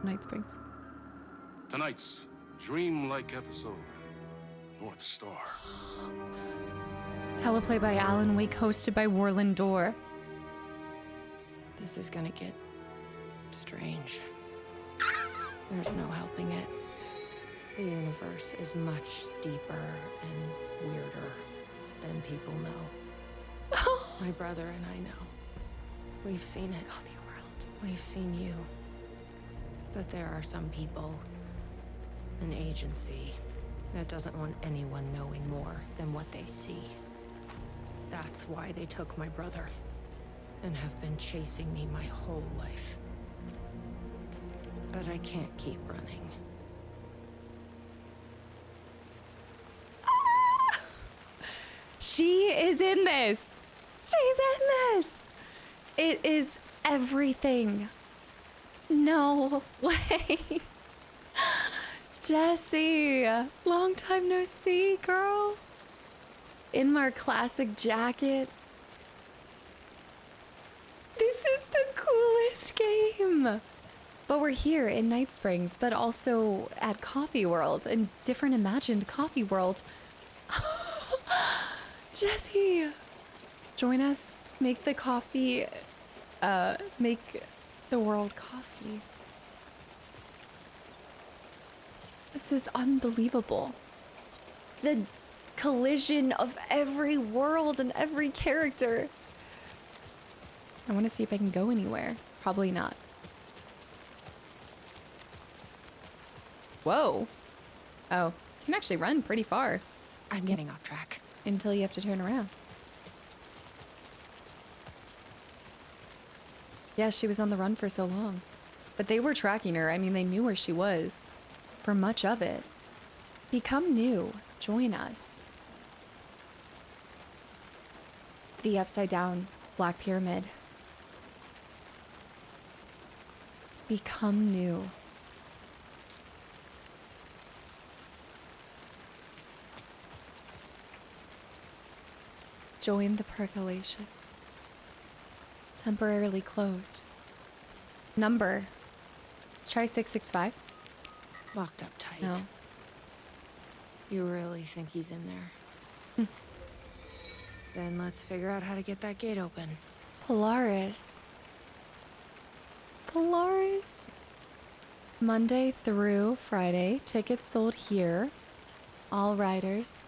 Night Springs. Tonight's dreamlike episode, North Star. Teleplay by Alan Wake, hosted by Warland Dorr. This is gonna get strange. There's no helping it. The universe is much deeper and weirder than people know. My brother and I know. We've seen it. Coffee World. We've seen you. But there are some people, an agency, that doesn't want anyone knowing more than what they see. That's why they took my brother and have been chasing me my whole life. But I can't keep running. She is in this. She's in this. It is everything. No way. Jesse, long time no see, girl. In my classic jacket. This is the coolest game. But we're here in Night Springs, but also at Coffee World, a different imagined Coffee World. Jesse, join us. Make the coffee, make the world coffee. This is unbelievable. The collision of every world and every character. I want to see if I can go anywhere. Probably not. Whoa. Oh, you can actually run pretty far I'm getting off track. until you have to turn around. Yeah, she was on the run for so long. But they were tracking her. I mean, they knew where she was for much of it. Become new. Join us. The upside down Black Pyramid. Become new. Join the percolation. Temporarily closed. Number. Let's try 665. Locked up tight. No. You really think he's in there? Then let's figure out how to get that gate open. Polaris. Polaris. Monday through Friday. Tickets sold here. All riders.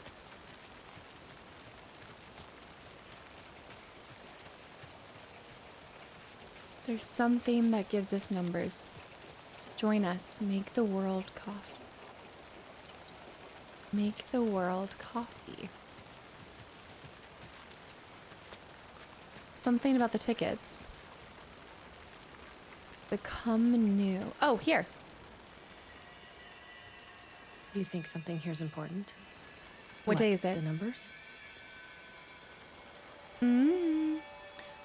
There's something that gives us numbers. Join us. Make the world coffee. Make the world coffee. Something about the tickets. Become new. Oh, here. You think something here's important? What day is it? The numbers?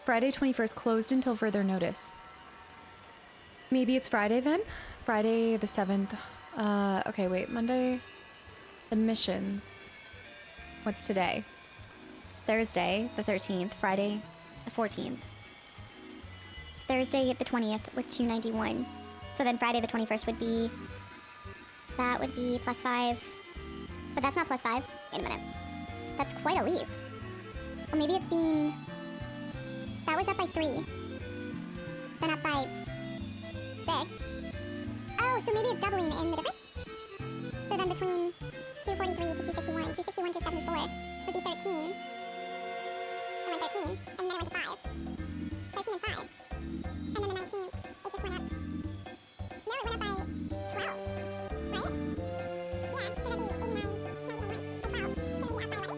Friday 21st closed until further notice. Maybe it's Friday then? Friday the 7th. Okay, wait. Monday. Admissions. What's today? Thursday, the 13th, Friday, the 14th. Thursday the 20th was 291. So then Friday the 21st would be... That would be +5. But that's not +5. Wait a minute. That's quite a leap. Or maybe it's being... That was up by 3. Then up by 6. Oh, so maybe it's doubling in the difference? So then between 243 to 261, 261 to 74 would be 13. It went 13, and then it went to 5. 13 and 5. And then the 19, it just went up. No, it went up by 12. Right? Yeah, so that'd be 89, 91 by 12. So maybe up by 11. So then it might be...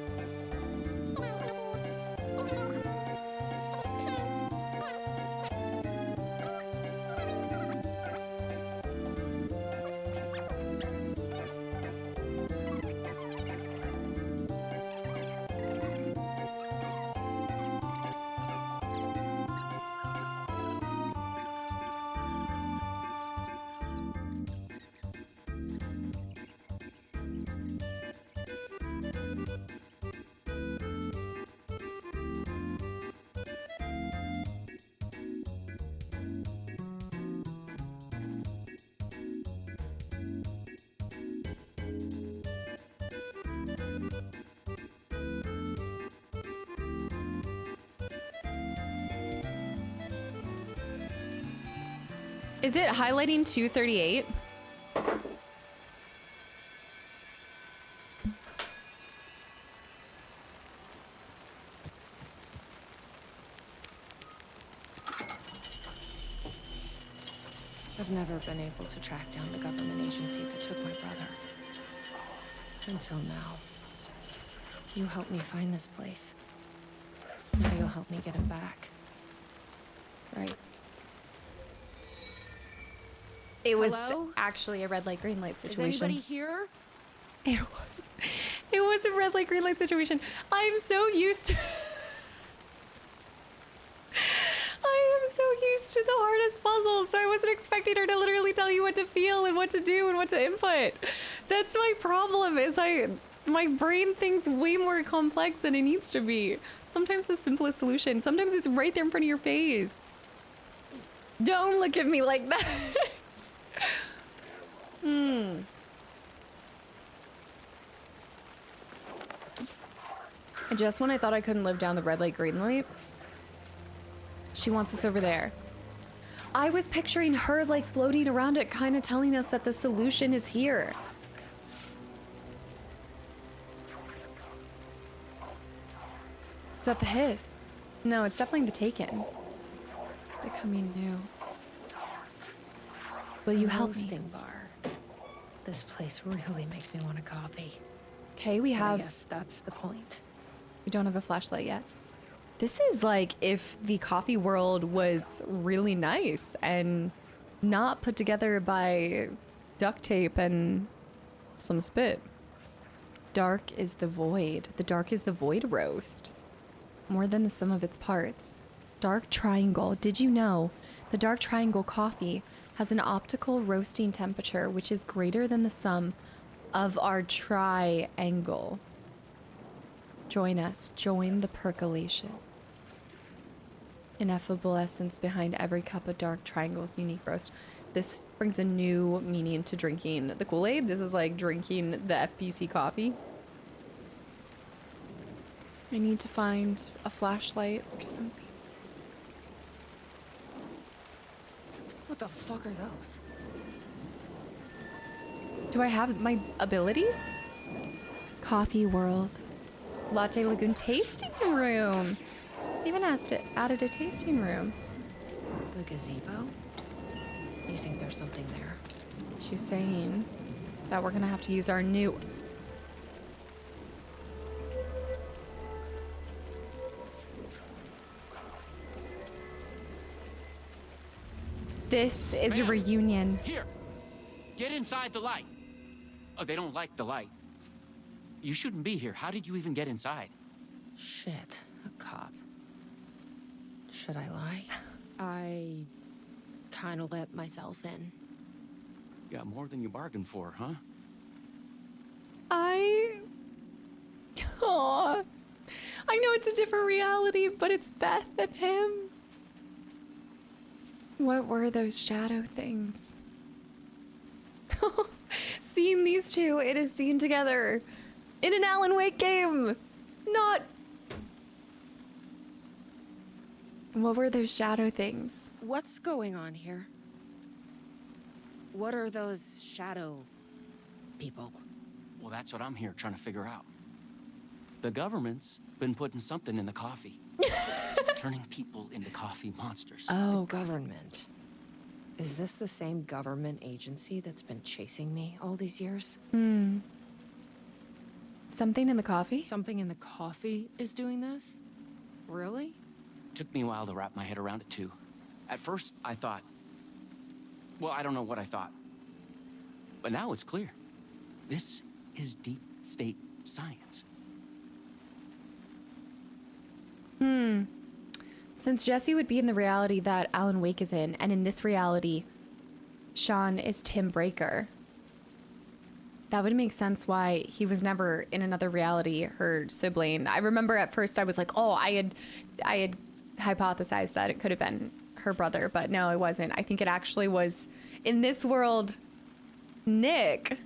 Is it highlighting 238? I've never been able to track down the government agency that took my brother. Until now. You helped me find this place. Now you'll help me get him back. Right. It was Hello? actually a red light, green light Is situation. anybody here? It was a red light, green light situation. I'm so used to... I am so used to the hardest puzzles, so I wasn't expecting her to literally tell you what to feel and what to do and what to input. That's my problem, is my brain thinks way more complex than it needs to be. Sometimes the simplest solution, sometimes it's right there in front of your face. Don't look at me like that. Just when I thought I couldn't live down the red light, green light, she wants us over there. I was picturing her like floating around it, kind of telling us that the solution is here. Is that the hiss? No, it's definitely the taken. Becoming new. Will you help me? Roasting bar. This place really makes me want a coffee. Okay, we have... I guess that's the point. We don't have a flashlight yet. This is like if the coffee world was really nice and not put together by duct tape and some spit. Dark is the void. The dark is the void roast. More than the sum of its parts. Dark triangle. Did you know the dark triangle coffee has an optical roasting temperature which is greater than the sum of our triangle? Join us. Join the percolation. Ineffable essence behind every cup of dark triangle's unique roast. This brings a new meaning to drinking the Kool-Aid. This is like drinking the FPC coffee. I need to find a flashlight or something. What the fuck are those? Do I have my abilities? Coffee world. Latte Lagoon tasting room. Even added a tasting room. The gazebo? You think there's something there? She's saying that we're gonna have to use our new... This is a Ma'am. reunion. Here, get inside the light. Oh, they don't like the light. You shouldn't be here. How did you even get inside? Shit, a cop. Should I lie? I kind of let myself in. Got more than you bargained for, huh? Aww. I know it's a different reality, but it's Beth and him. What were those shadow things? Seeing these two in a scene together in an Alan Wake game. Not. What were those shadow things? What's going on here? What are those shadow people? Well, that's what I'm here trying to figure out. The government's been putting something in the coffee. Turning people into coffee monsters. Oh, government. Is this the same government agency that's been chasing me all these years? Something in the coffee? Something in the coffee is doing this? Really? Took me a while to wrap my head around it, too. At first, I thought... Well, I don't know what I thought. But now it's clear. This is deep state science. Since Jesse would be in the reality that Alan Wake is in, and in this reality, Sean is Tim Breaker, that would make sense why he was never in another reality, her sibling. I remember at first I was like, oh, I had hypothesized that it could have been her brother, but no, it wasn't. I think it actually was, in this world, Nick,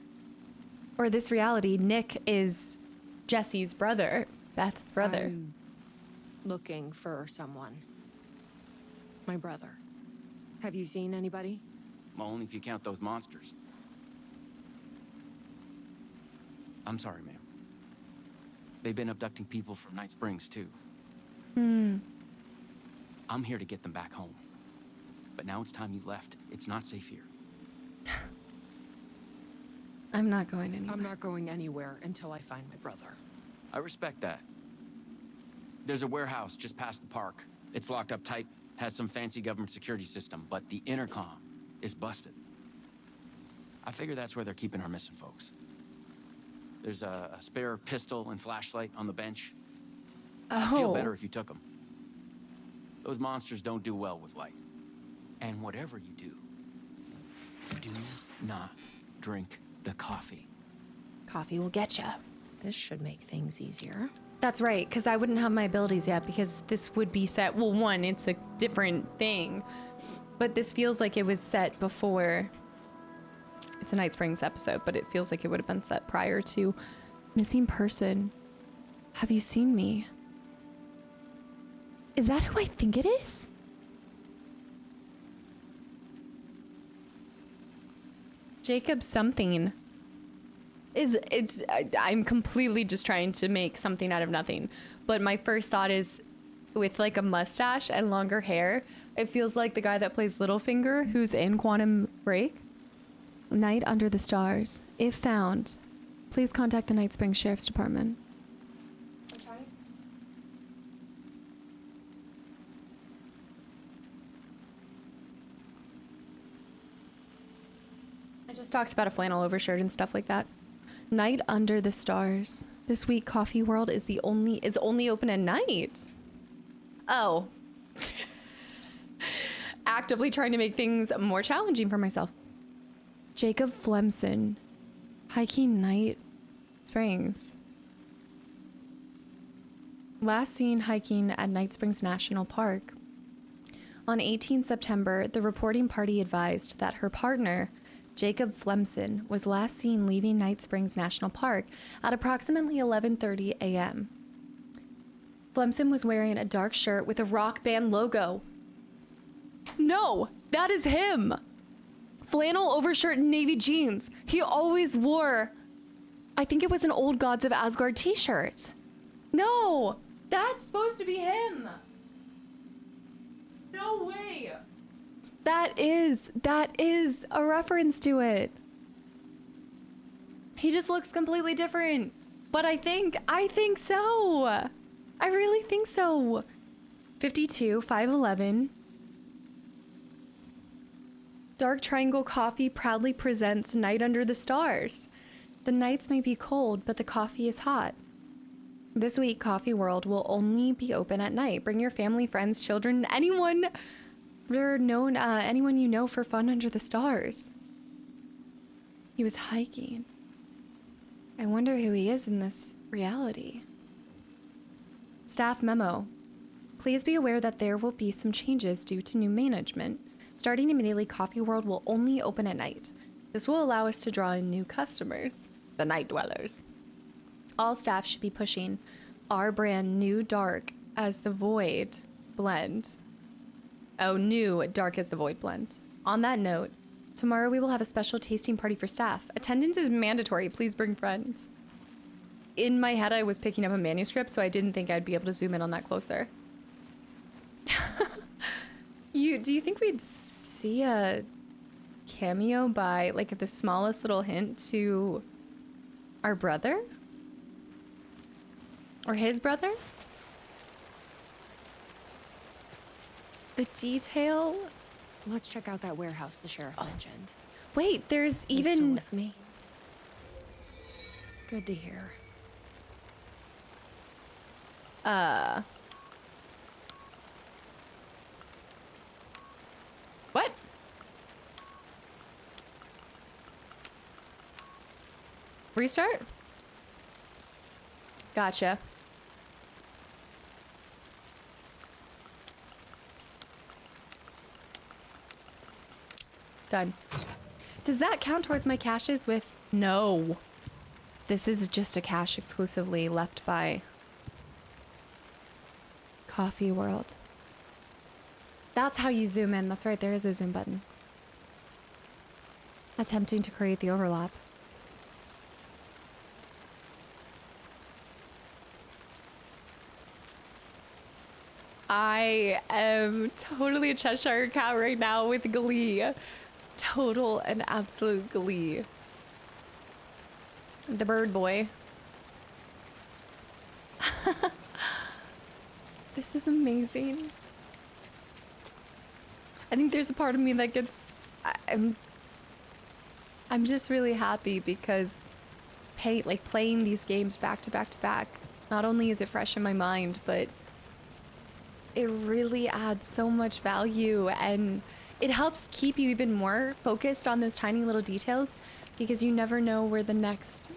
or this reality, Nick is Jesse's brother, Beth's brother. I'm looking for someone. My brother. Have you seen anybody? Well, only if you count those monsters. I'm sorry, ma'am. They've been abducting people from Night Springs, too. I'm here to get them back home. But now it's time you left. It's not safe here. I'm not going anywhere. I'm not going anywhere until I find my brother. I respect that. There's a warehouse just past the park. It's locked up tight, has some fancy government security system, but the intercom is busted. I figure that's where they're keeping our missing folks. There's a spare pistol and flashlight on the bench. I'd feel better if you took them. Those monsters don't do well with light. And whatever you do not drink the coffee. Coffee will get ya. This should make things easier. That's right, because I wouldn't have my abilities yet, because this would be set. Well, one, it's a different thing, but this feels like it was set before. It's a Night Springs episode, but it feels like it would have been set prior to missing person. Have you seen me? Is that who I think it is? Jacob something. I'm completely just trying to make something out of nothing. But my first thought is, with like a mustache and longer hair, it feels like the guy that plays Littlefinger, who's in Quantum Break. Night Under the Stars. If found, please contact the Night Springs Sheriff's Department. It just talks about a flannel overshirt and stuff like that. Night Under the Stars. This week, Coffee World is only open at night. Oh. Actively trying to make things more challenging for myself. Jacob Flemson. Hiking Night Springs. Last seen hiking at Night Springs National Park. On 18 September, the reporting party advised that her partner, Jacob Flemson, was last seen leaving Night Springs National Park at approximately 11:30 a.m. Flemson was wearing a dark shirt with a rock band logo. No, that is him. Flannel overshirt and navy jeans. He always wore, I think it was an Old Gods of Asgard t-shirt. No, that's supposed to be him. No way. That is a reference to it. He just looks completely different. But I think so. I really think so. 52, 5'11". Dark Triangle Coffee proudly presents Night Under the Stars. The nights may be cold, but the coffee is hot. This week, Coffee World will only be open at night. Bring your family, friends, children, anyone you know for fun under the stars. He was hiking. I wonder who he is in this reality. Staff memo. Please be aware that there will be some changes due to new management. Starting immediately, Coffee World will only open at night. This will allow us to draw in new customers, the night dwellers. All staff should be pushing our brand new dark as the void blend. Oh, new dark as the void blend. On that note, tomorrow we will have a special tasting party for staff. Attendance is mandatory. Please bring friends. In my head, I was picking up a manuscript, so I didn't think I'd be able to zoom in on that closer. Do you think we'd see a cameo by like the smallest little hint to our brother? Or his brother? The detail. Let's check out that warehouse the sheriff mentioned. Wait, there's You still even with me? Good to hear. What? Restart? Gotcha. Done. Does that count towards my caches with... No. This is just a cache exclusively left by Coffee World. That's how you zoom in. That's right, there is a zoom button. Attempting to create the overlap. I am totally a Cheshire cat right now with glee. Total and absolute glee. The bird boy. This is amazing. I think there's a part of me that gets... I'm just really happy because playing these games back to back to back, not only is it fresh in my mind, but it really adds so much value, and it helps keep you even more focused on those tiny little details because you never know where the next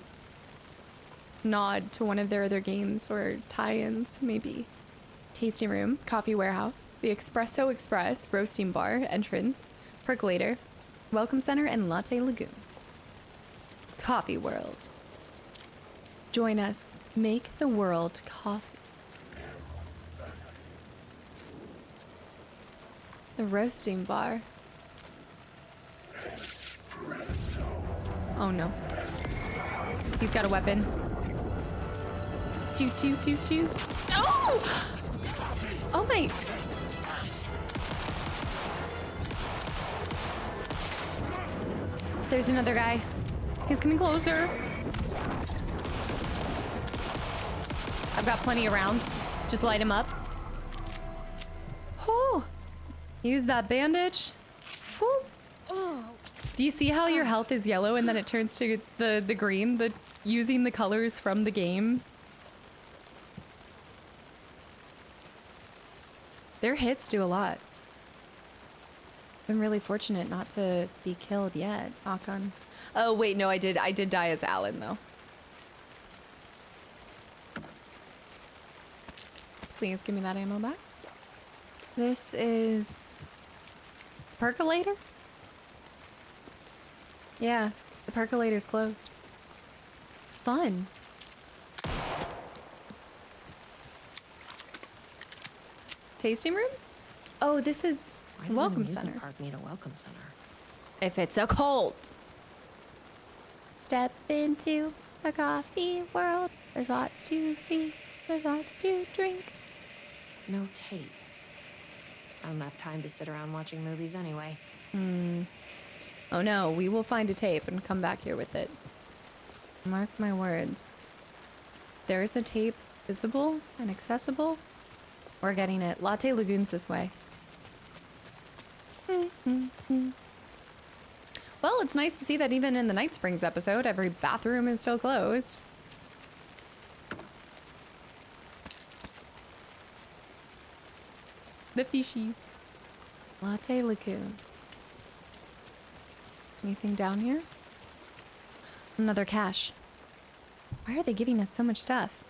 nod to one of their other games or tie-ins may be. Tasting room, coffee warehouse, the Espresso Express, roasting bar, entrance, percolator, welcome center, and latte lagoon. Coffee world. Join us. Make the world coffee. The roasting bar. Oh no. He's got a weapon. Toot toot toot toot. Oh! Oh my. There's another guy. He's coming closer. I've got plenty of rounds. Just light him up. Oh. Use that bandage. Whew. Do you see how your health is yellow and then it turns to the green? Using the colors from the game. Their hits do a lot. Been really fortunate not to be killed yet. Knock on. Oh wait, no, I did die as Alan though. Please give me that ammo back. This is percolator? Yeah, the percolator's closed. Fun. Tasting room? Oh, this is Why does welcome an amusement center. park need a welcome center? If it's a cult. Step into a coffee world. There's lots to see. There's lots to drink. No tape. I don't have time to sit around watching movies anyway. Oh no, we will find a tape and come back here with it. Mark my words. There is a tape visible and accessible. We're getting it. Latte Lagoon's this way. Well, it's nice to see that even in the Night Springs episode, every bathroom is still closed. The fishies. Latte Lagoon. Anything down here? Another cache. Why are they giving us so much stuff?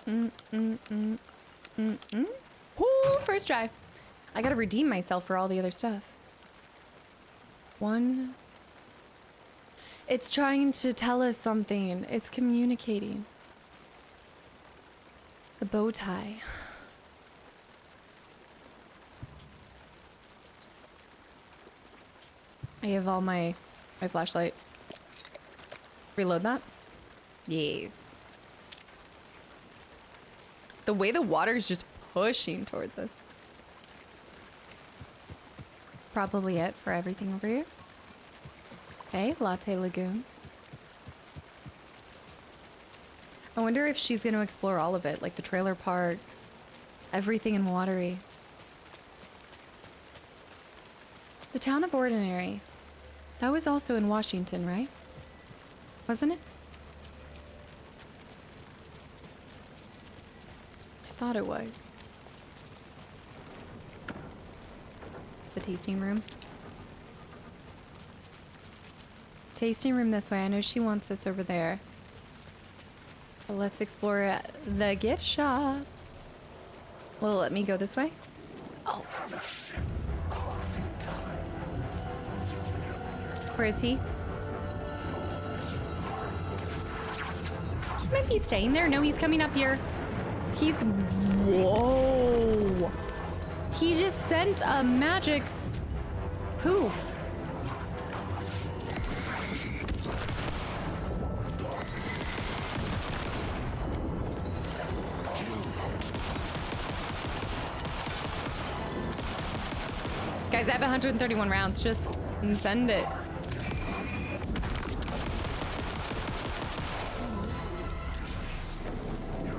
Ooh, first try. I gotta redeem myself for all the other stuff. One. It's trying to tell us something. It's communicating. The bow tie. I have all my flashlight. Reload that. Yes. The way the water is just pushing towards us. That's probably it for everything over here. Okay, Latte Lagoon. I wonder if she's going to explore all of it, like the trailer park, everything in Watery. The town of Ordinary. That was also in Washington, right? Wasn't it? I thought it was. The tasting room. Tasting room this way. I know she wants us over there. But let's explore the gift shop. Will it let me go this way? Oh. Where is he? He might be staying there. No, he's coming up here. He's... Whoa. He just sent a magic poof. Guys, I have 131 rounds. Just send it.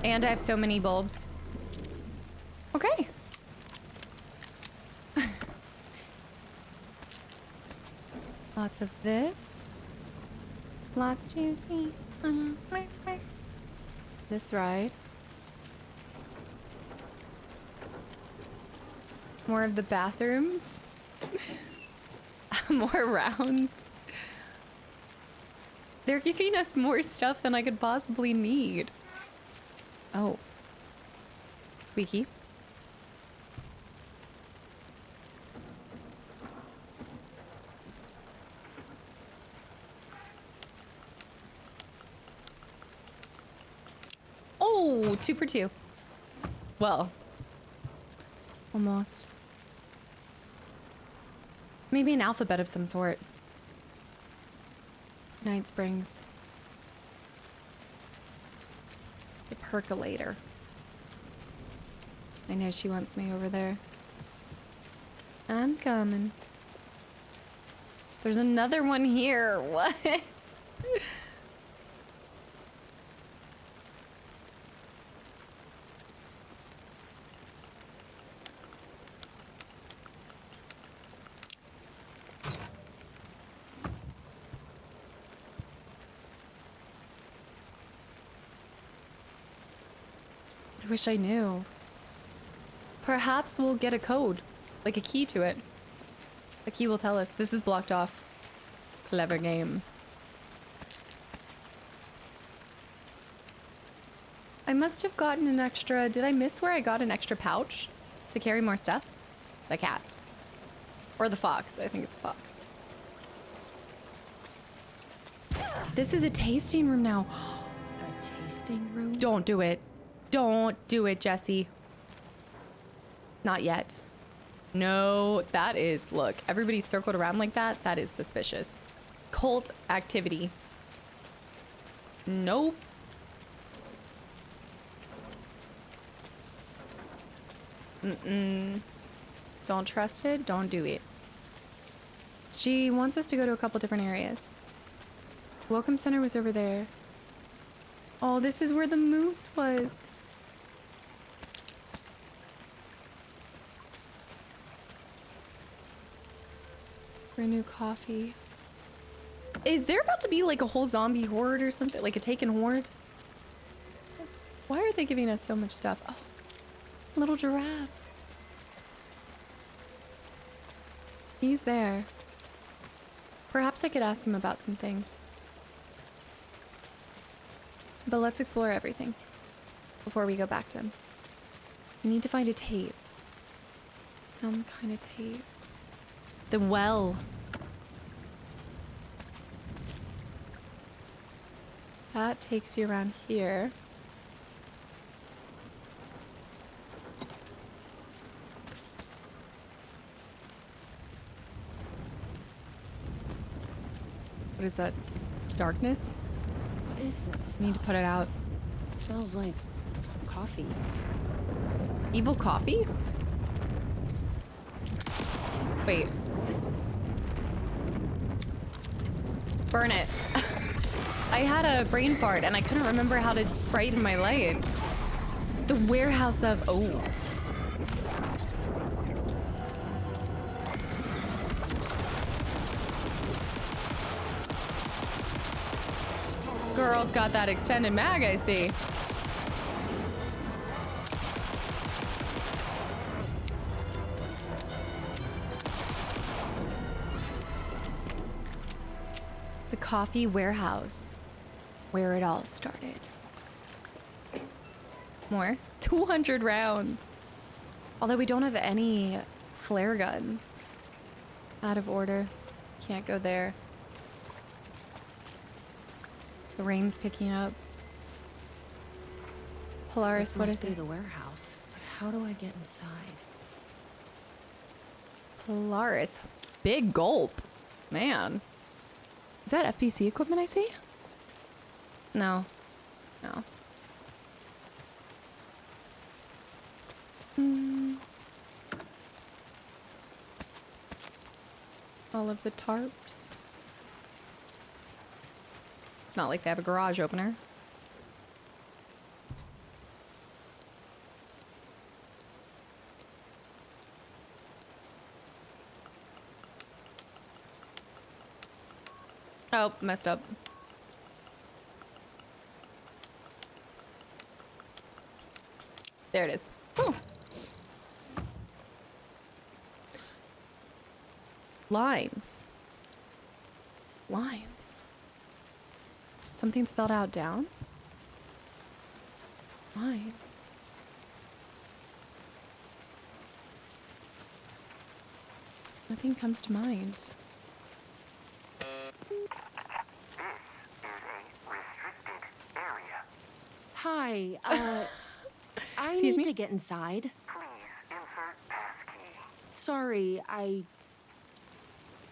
And I have so many bulbs. Okay. Lots of this. Lots to see. This ride. More of the bathrooms. More rounds. They're giving us more stuff than I could possibly need. Oh. Squeaky. Oh, 2 for 2. Well, almost. Maybe an alphabet of some sort. Night Springs. The percolator. I know she wants me over there. I'm coming. There's another one here. What? I wish I knew. Perhaps we'll get a code, like a key to it. The key will tell us this is blocked off. Clever game. I must have gotten an extra... Did I miss where I got an extra pouch to carry more stuff? The cat. Or the fox. I think it's a fox. This is a tasting room now. A tasting room? Don't do it. Don't do it, Jesse. Not yet. No, that is... Look, everybody's circled around like that. That is suspicious. Cult activity. Nope. Don't trust it. Don't do it. She wants us to go to a couple different areas. Welcome Center was over there. Oh, this is where the moose was. For a new coffee. Is there about to be like a whole zombie horde or something? Like a taken horde? Why are they giving us so much stuff? Oh, little giraffe. He's there. Perhaps I could ask him about some things. But let's explore everything. before we go back to him. We need to find a tape. Some kind of tape. The well. That takes you around here. What is that? Darkness? What is this? Need to put it out. It smells like coffee. Evil coffee? Wait. Burn it. I had a brain fart and I couldn't remember how to brighten my light. The warehouse of... Oh. Girl's got that extended mag, I see. The coffee warehouse, where it all started. More? 200 rounds. Although we don't have any flare guns. Out of order. Can't go there. The rain's picking up. Polaris, what is it? The warehouse. But how do I get inside? Polaris. Big gulp. Man. Is that FPC equipment I see? No. No. All of the tarps. It's not like they have a garage opener. Oh, messed up. There it is. Whew. Lines. Lines. Something spelled out down? Lines. Nothing comes to mind. Hi, I Excuse need me? to get inside. Please insert passkey. Sorry, I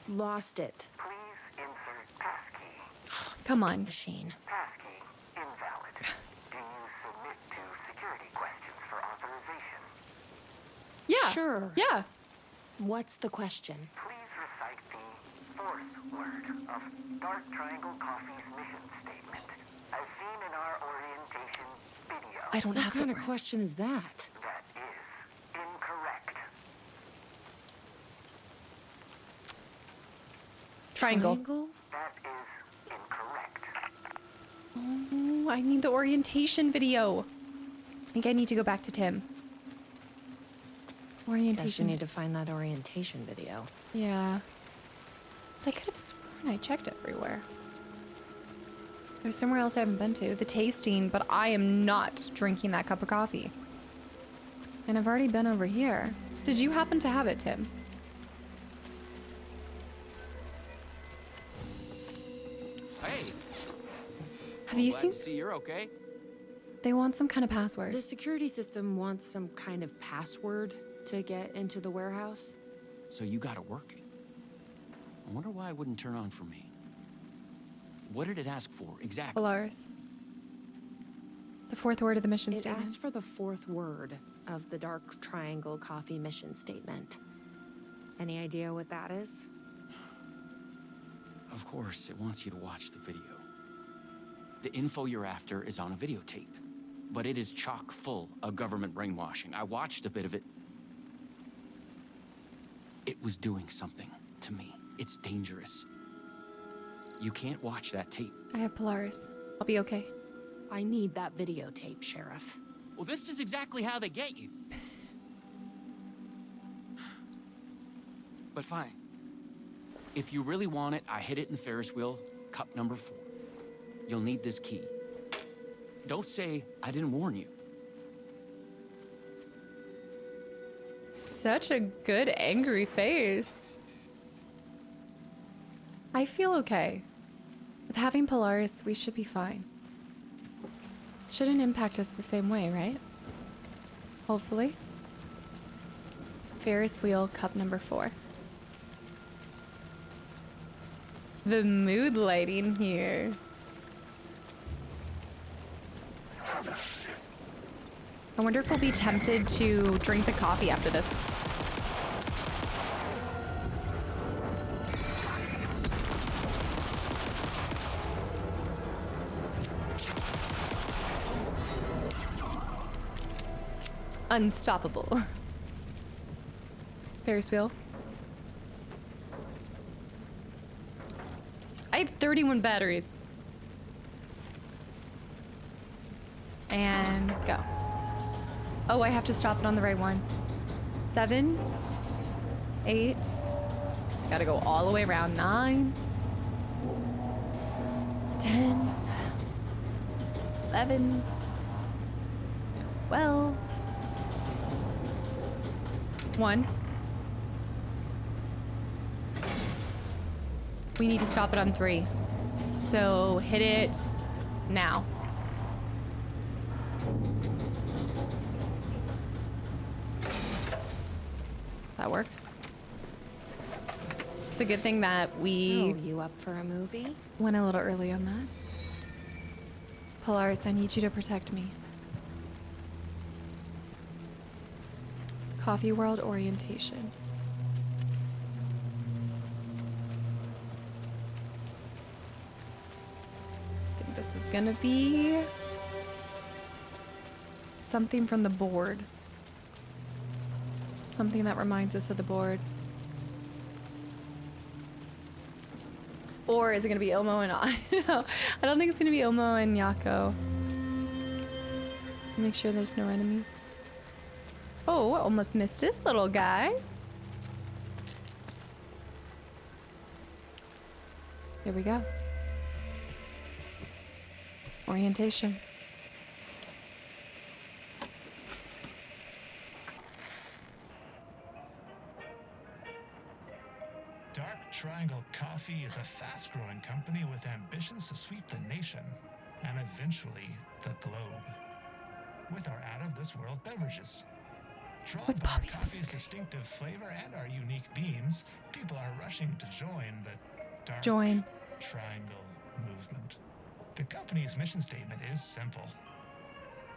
lost it. Please insert passkey. Come on. Machine. Passkey invalid. Do you submit to security questions for authorization? Yeah. Sure. Yeah. What's the question? Please recite the fourth word of Dark Triangle Coffee's mission statement, as seen in our orientation video. I don't What have kind to. of question is that? That is incorrect. Triangle. That is incorrect. Oh, I need the orientation video. I think I need to go back to Tim. Guess you Orientation. need to find that orientation video. Yeah. But I could have sworn I checked everywhere. There's somewhere else I haven't been to. The tasting, but I am not drinking that cup of coffee. And I've already been over here. Did you happen to have it, Tim? Hey, Have you glad seen? to see you're okay. They want some kind of password. The security system wants some kind of password to get into the warehouse. So you got it working. I wonder why it wouldn't turn on for me. What did it ask for exactly? Polaris. The fourth word of the mission It statement. asked for the fourth word of the Dark Triangle Coffee mission statement. Any idea what that is? Of course, it wants you to watch the video. The info you're after is on a videotape, but it is chock full of government brainwashing. I watched a bit of it. It was doing something to me. It's dangerous. You can't watch that tape. I have Polaris. I'll be okay. I need that videotape, Sheriff. Well, this is exactly how they get you. But fine. If you really want it, I hid it in the Ferris wheel, cup number 4. You'll need this key. Don't say I didn't warn you. such a good angry face. I feel okay. With having Polaris, we should be fine. Shouldn't impact us the same way, right? Hopefully. Ferris wheel cup number 4. The mood lighting here. I wonder if we'll be tempted to drink the coffee after this. Unstoppable. Ferris wheel. I have 31 batteries. And go. Oh, I have to stop it on the right one. 7, 8. Gotta go all the way around. 9, 10, 11, 12. 1. We need to stop it on 3. So hit it now. That works. It's a good thing that we... So, you up for a movie? Went a little early on that. Polaris, I need you to protect me. Coffee World orientation. I think this is gonna be something from the board. Something that reminds us of the board. Or is it gonna be Ilmo and I? No, I don't think it's gonna be Ilmo and Yako. Make sure there's no enemies. Oh, I almost missed this little guy. Here we go. Orientation. Dark Triangle Coffee is a fast-growing company with ambitions to sweep the nation and eventually the globe with our out-of-this-world beverages. Drawn by our coffee's distinctive flavor and our unique beans, people are rushing to join the Dark Triangle movement. The company's mission statement is simple: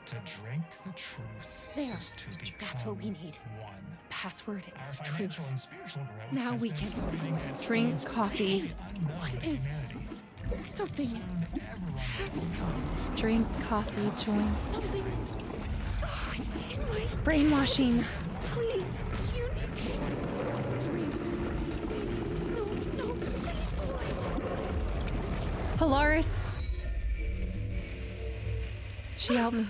to drink the truth. There. Is to become That's what we need. One. The password is Our financial truth. and spiritual growth Now has we been can spreading its drink wings coffee. unknown What to is- humanity. Something is Soon everyone will become Drink coffee, join. something is in my Brainwashing. please. You need to drink. No, please. Polaris. She helped me.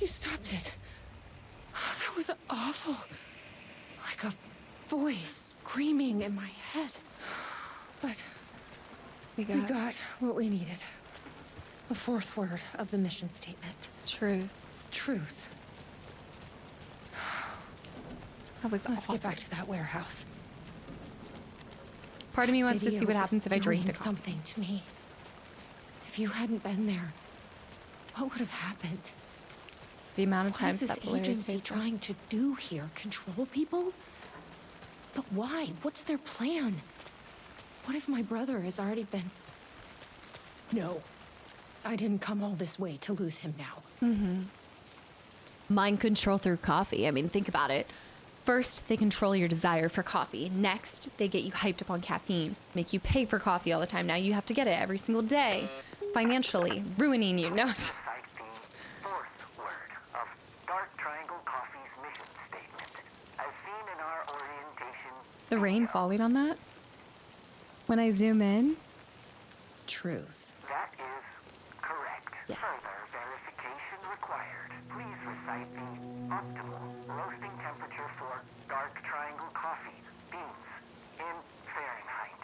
You stopped it. That was awful. Like a voice screaming in my head. But We we got what we needed. The 4th word of the mission statement. truth. Truth. That was Let's awful. get back to that warehouse. Part of me wants to see Video what happens was if I drink the doing coffee. something to me. If you hadn't been there, what would have happened? The amount of What times is this that Polaris agency saves trying us. to do here? Control people? But why? What's their plan? What if my brother has already been... No. I didn't come all this way to lose him now. Mind control through coffee. I mean, think about it. First, they control your desire for coffee. Next, they get you hyped up on caffeine, make you pay for coffee all the time. Now you have to get it every single day, financially, ruining you. No. Recite the 4th word of Dark Triangle Coffee's mission statement, as seen in our orientation. The rain falling on that? When I zoom in? Truth. That is correct. Yes. Further verification required. Please recite the optimal roasting temperature for Dark Triangle Coffee beans in Fahrenheit.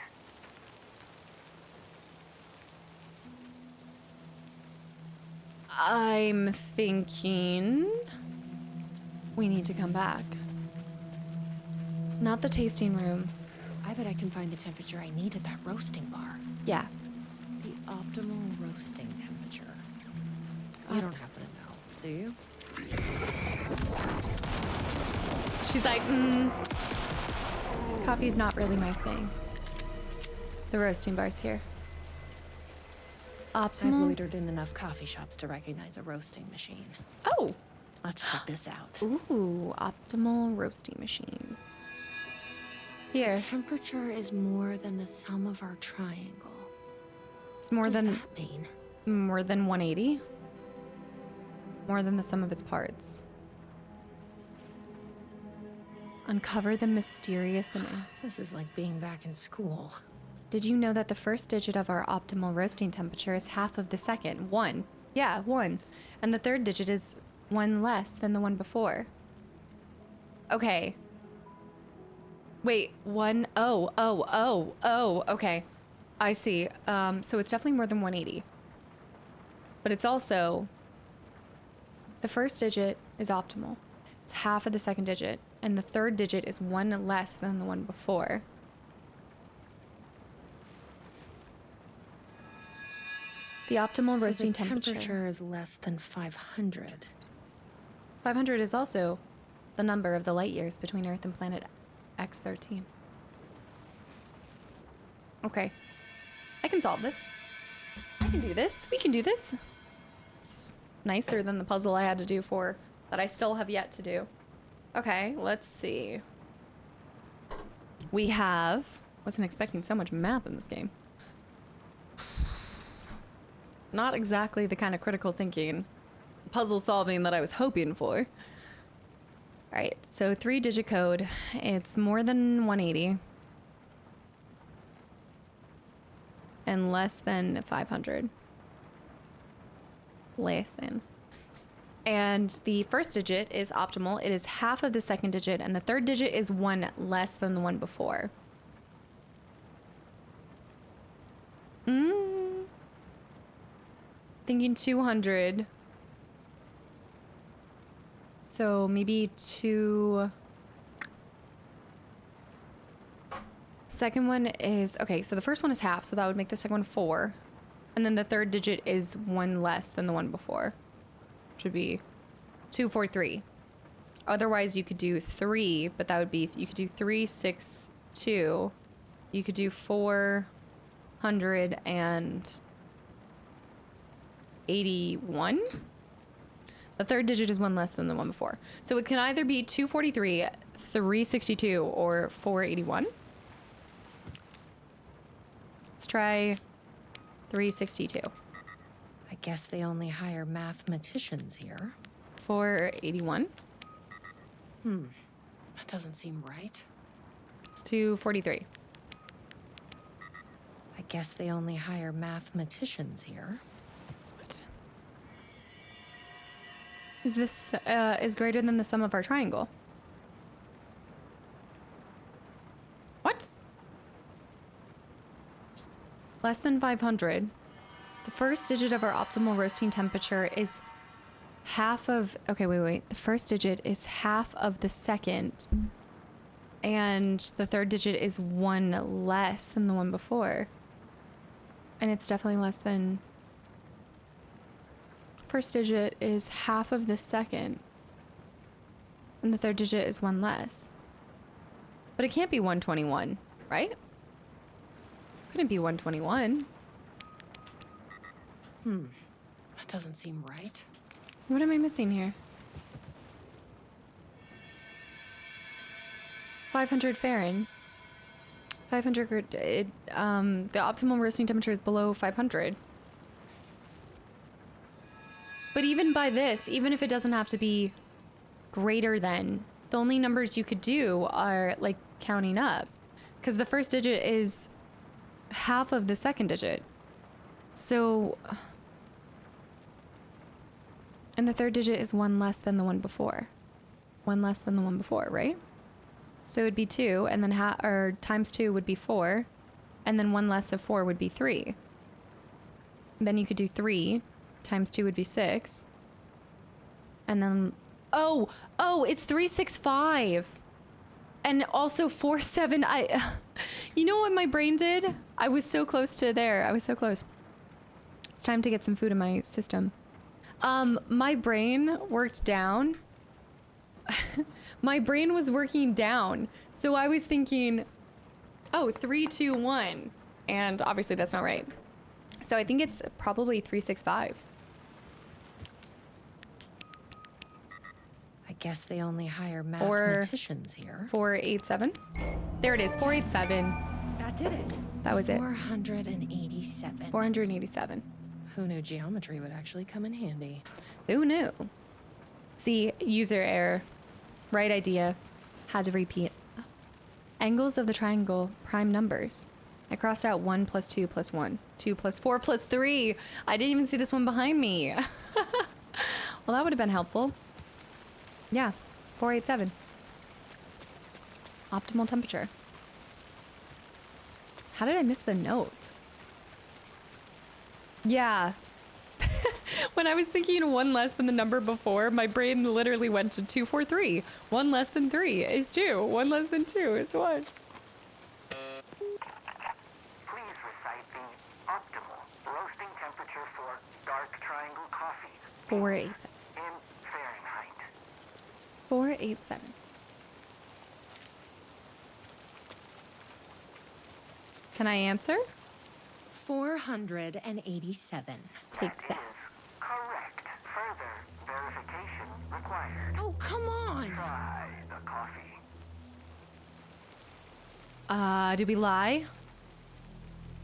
I'm thinking we need to come back. Not the tasting room. I bet I can find the temperature I need at that roasting bar. Yeah. The optimal roasting temperature. You don't happen to know, do you? She's like, coffee's not really my thing. The roasting bar's here. I've Optimal. loitered in enough coffee shops to recognize a roasting machine. Oh. Let's check this out. Ooh, optimal roasting machine. Here. The temperature is more than the sum of our triangle. It's more what than does that mean? More than 180. More than the sum of its parts. Uncover the mysterious and... This is like being back in school. Did you know that the first digit of our optimal roasting temperature is half of the second? 1. Yeah, 1. And the third digit is 1 less than the one before. Okay. Wait, 1... Oh, okay. I see. So it's definitely more than 180. But it's also... The first digit is optimal. It's half of the second digit. And the third digit is 1 less than the one before. The optimal roasting temperature is less than 500. 500 is also the number of the light years between Earth and planet X13. Okay. I can solve this. I can do this. We can do this. It's nicer than the puzzle I had to do for that I still have yet to do. Okay, let's see. We have... Wasn't expecting so much math in this game. Not exactly the kind of critical thinking, puzzle solving that I was hoping for. Alright, so 3-digit code. It's more than 180. And less than 500. Less than. And the first digit is optimal. It is half of the second digit, and the third digit is 1 less than the one before. Thinking 200. So maybe 2... Second one is... Okay, so the first one is half, so that would make the second one 4. And then the third digit is 1 less than the one before. Should be 243. Otherwise, you could do 3, but that would be... You could do 362. You could do 481. The third digit is 1 less than the one before. So it can either be 243, 362, or 481. Let's try 362. I guess they only hire mathematicians here. 481. That doesn't seem right. 243. I guess they only hire mathematicians here. What? Is this is greater than the sum of our triangle? What? Less than 500. The first digit of our optimal roasting temperature is half of... Okay, wait. The first digit is half of the second. And the third digit is 1 less than the one before. And it's definitely less than... First digit is half of the second. And the third digit is 1 less. But it can't be 121, right? Couldn't be 121. That doesn't seem right. What am I missing here? 500 Fahrenheit. 500, the optimal roasting temperature is below 500. But even by this, even if it doesn't have to be greater than, the only numbers you could do are like counting up. Because the first digit is half of the second digit. So... And the third digit is 1 less than the one before. 1 less than the one before, right? So it would be 2, and then or times 2 would be 4, and then 1 less of 4 would be 3. Then you could do 3 times 2 would be 6. And then... Oh, it's 365. And also 4-7, you know what my brain did? I was so close to there. I was so close. It's time to get some food in my system. My brain worked down. My brain was working down. So I was thinking, oh, 3, 2, 1. And obviously that's not right. So I think it's probably 365. I guess they only hire mathematicians here. 487. There it is, 487. That did it. That was it. 487. 487. Who knew geometry would actually come in handy? Who knew? See, user error. Right idea. Had to repeat. Angles of the triangle, prime numbers. I crossed out 1 + 2 + 1. 2 + 4 + 3. I didn't even see this one behind me. Well, that would have been helpful. Yeah, 487. Optimal temperature. How did I miss the note? Yeah. When I was thinking 1 less than the number before, my brain literally went to 243. 1 less than 3 is 2. 1 less than 2 is 1. Please recite the optimal roasting temperature for dark triangle coffee 487. in Fahrenheit. 487. Can I answer? 487. Take that. Correct. Further verification required. Oh, come on! Try the coffee. Did we lie?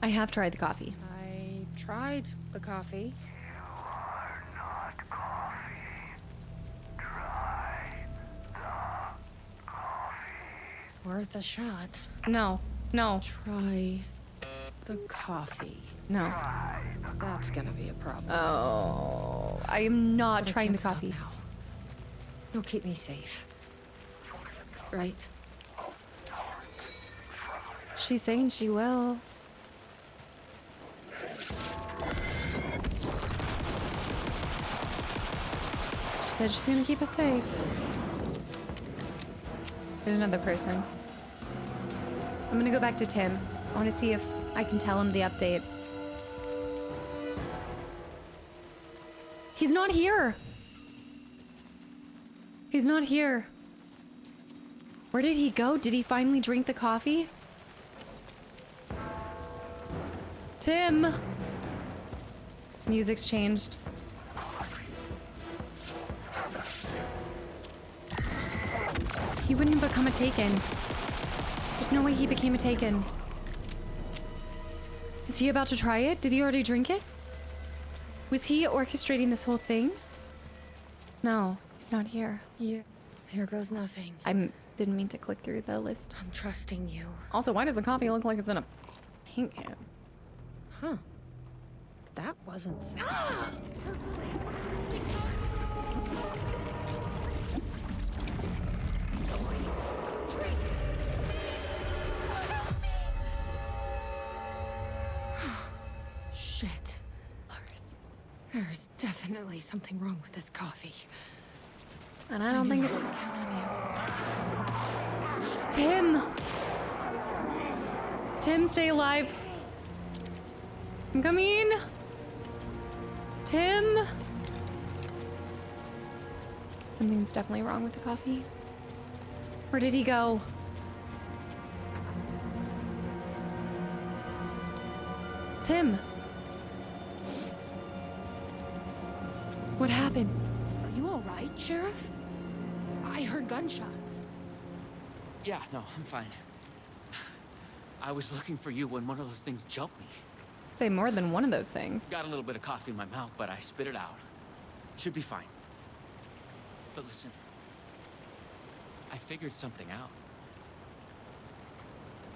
I have tried the coffee. I tried the coffee. You are not coffee. Try the coffee. Worth a shot. No, no, Try the coffee. no. That's gonna be a problem. Oh, I am not But I trying the can't stop coffee. now. You'll keep me safe. Right? She's saying she will. She said she's gonna keep us safe. There's another person. I'm gonna go back to Tim. I want to see if I can tell him the update. He's not here. He's not here. Where did he go? Did he finally drink the coffee? Tim! Music's changed. He wouldn't become a Taken. There's no way he became a Taken. Is he about to try it? Did he already drink it? Was he orchestrating this whole thing? No, he's not here. Yeah. Here goes nothing. I didn't mean to click through the list. I'm trusting you. Also, why does the coffee look like it's in a paint can? Huh. That wasn't so. Shit. Lars. There's definitely something wrong with this coffee. And I don't think it's... Count on Tim! Tim, stay alive. I'm coming. Tim! Something's definitely wrong with the coffee. Where did he go? Tim! What happened? you. Are you all right, Sheriff? I heard gunshots. Yeah, no, I'm fine. I was looking for you when one of those things jumped me. Say more than one of those things. Got a little bit of coffee in my mouth, but I spit it out. Should be fine. But listen, I figured something out.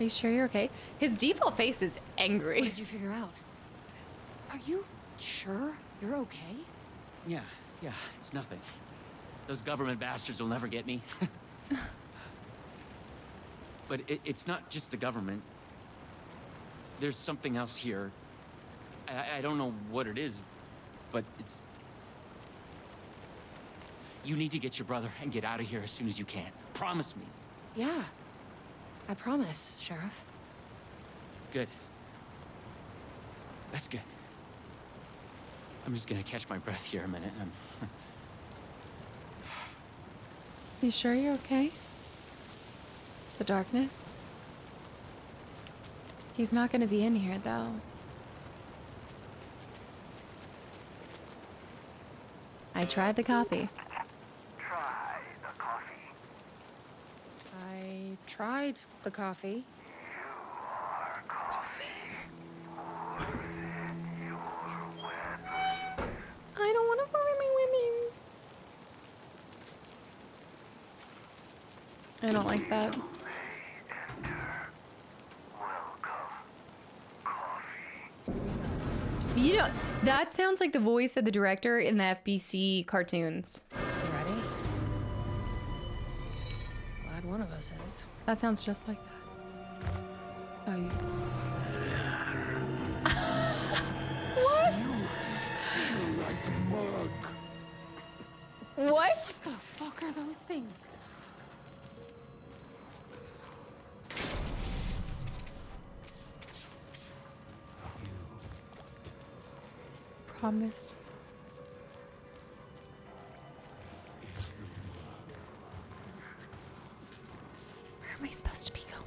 Are you sure you're okay? His default face is angry. What did you figure out? Are you sure you're okay? Yeah, it's nothing. Those government bastards will never get me. But it's not just the government. There's something else here. I don't know what it is, but it's... You need to get your brother and get out of here as soon as you can. Promise me. Yeah, I promise, Sheriff. Good. That's good. I'm just gonna catch my breath here a minute. You sure you're okay? The darkness? He's not gonna be in here, though. I tried the coffee. Try the coffee. I tried the coffee. I don't want to worry my women. I don't like that. You know, that sounds like the voice of the director in the FBC cartoons. You ready? Glad one of us is. That sounds just like that. Oh, you. What? What the fuck are those things? Promised. Where am I supposed to be going?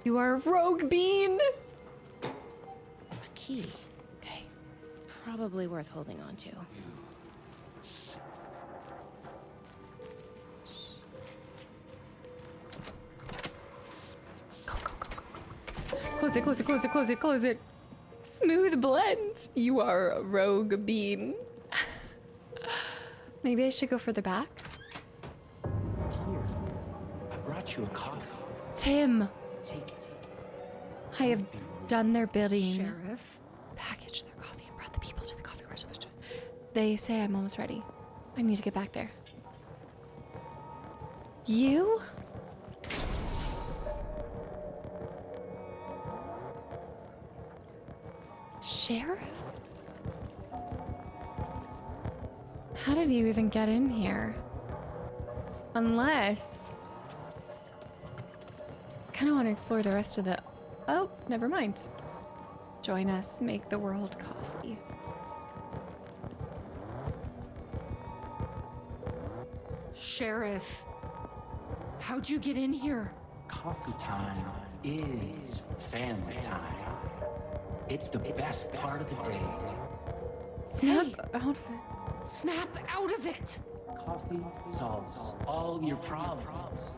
You are a rogue bean! A key. Okay. Probably worth holding on to. Go, go, go, go, go. Close it, close it, close it, close it, close it. Smooth blend. You are a rogue bean. Maybe I should go further back. Here, I brought you a coffee. Tim, Take it. I have done their bidding. Sheriff? Packaged their coffee and brought the people to the coffee restaurant. They say I'm almost ready. I need to get back there. You? Sheriff? How did you even get in here? Unless... I kind of want to explore the rest of the... Oh, never mind. Join us, make the world coffee. Sheriff, how'd you get in here? Coffee time is family time. It's the best part of the day. Snap Hey. out of it. Snap out of it! Coffee solves all your problems.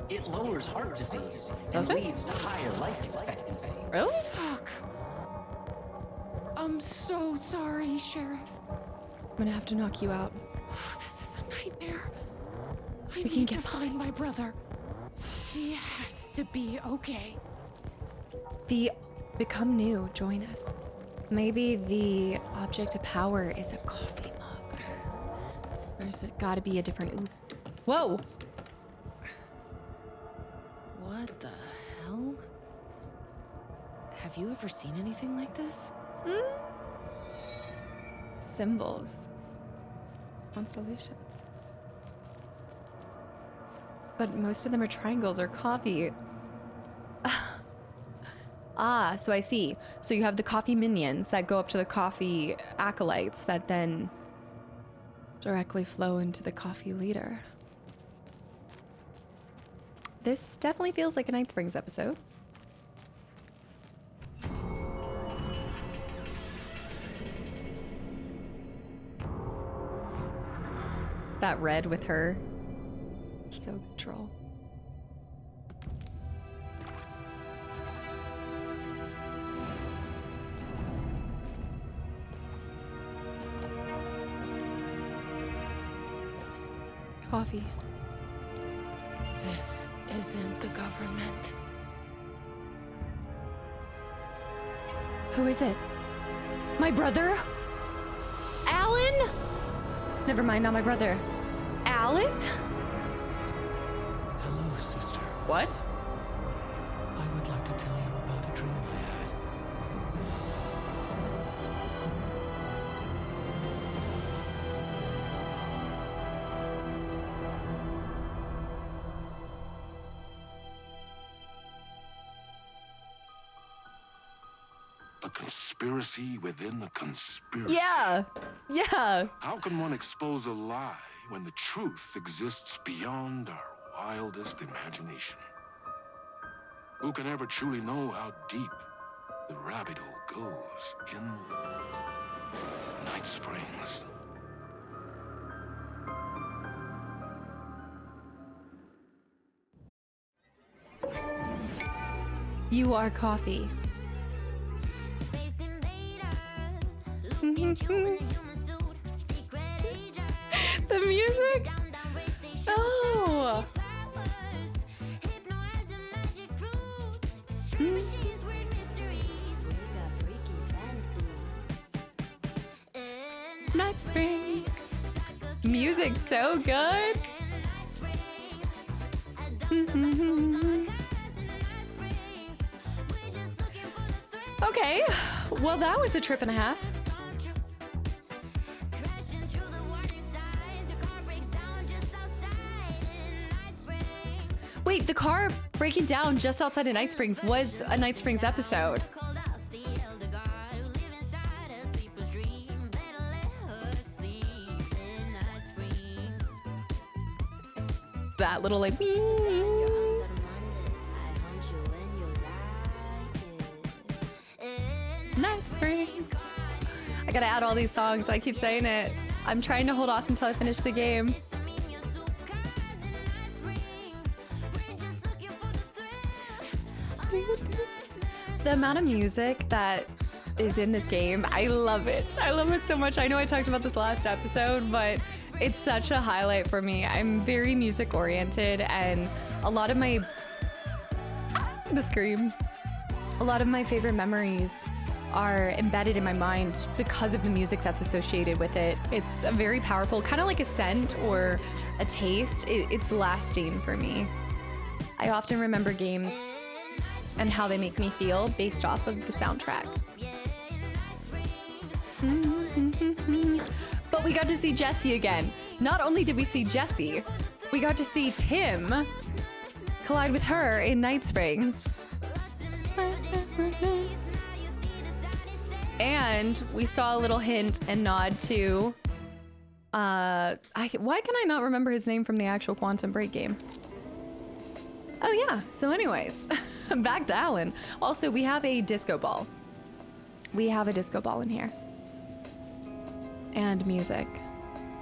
It lowers heart disease Does and it? leads to higher life expectancy. Really? Fuck. I'm so sorry, Sheriff. I'm gonna have to knock you out. This is a nightmare. I We can need get to find my brother. He has to be okay. The Become New, join us. Maybe the object of power is a coffee mug. There's gotta be a different... Ooh. Whoa! What the hell? Have you ever seen anything like this? Symbols. Constellations. But most of them are triangles or coffee. Ah, so I see. So you have the coffee minions that go up to the coffee acolytes that then directly flow into the coffee leader. This definitely feels like a Night Springs episode. That red with her. So control. Coffee. This isn't the government. Who is it? My brother? Alan? Never mind, not my brother. Alan? Hello, sister. What? I would like to tell you about a dream I had. conspiracy within a conspiracy. Yeah. Yeah. How can one expose a lie when the truth exists beyond our wildest imagination? Who can ever truly know how deep the rabbit hole goes in Night Springs? You are coffee. The music? Oh. Night Springs. Music so good. Okay, well that was a trip and a half. Wait, the car breaking down just outside of Night Springs was a Night Springs episode. That little like Night Springs. I gotta add all these songs. I keep saying it. I'm trying to hold off until I finish the game. The amount of music that is in this game, I love it. I love it so much. I know I talked about this last episode, but it's such a highlight for me. I'm very music oriented, and a lot of my a lot of my favorite memories are embedded in my mind because of the music that's associated with it. It's a very powerful, kind of like a scent or a taste. It's lasting for me. I often remember games and how they make me feel based off of the soundtrack. But we got to see Jessie again. Not only did we see Jessie, we got to see Tim collide with her in Night Springs. And we saw a little hint and nod to why can I not remember his name from the actual Quantum Break game? Oh yeah, so anyways, back to Alan. Also, we have a disco ball. We have a disco ball in here. And music.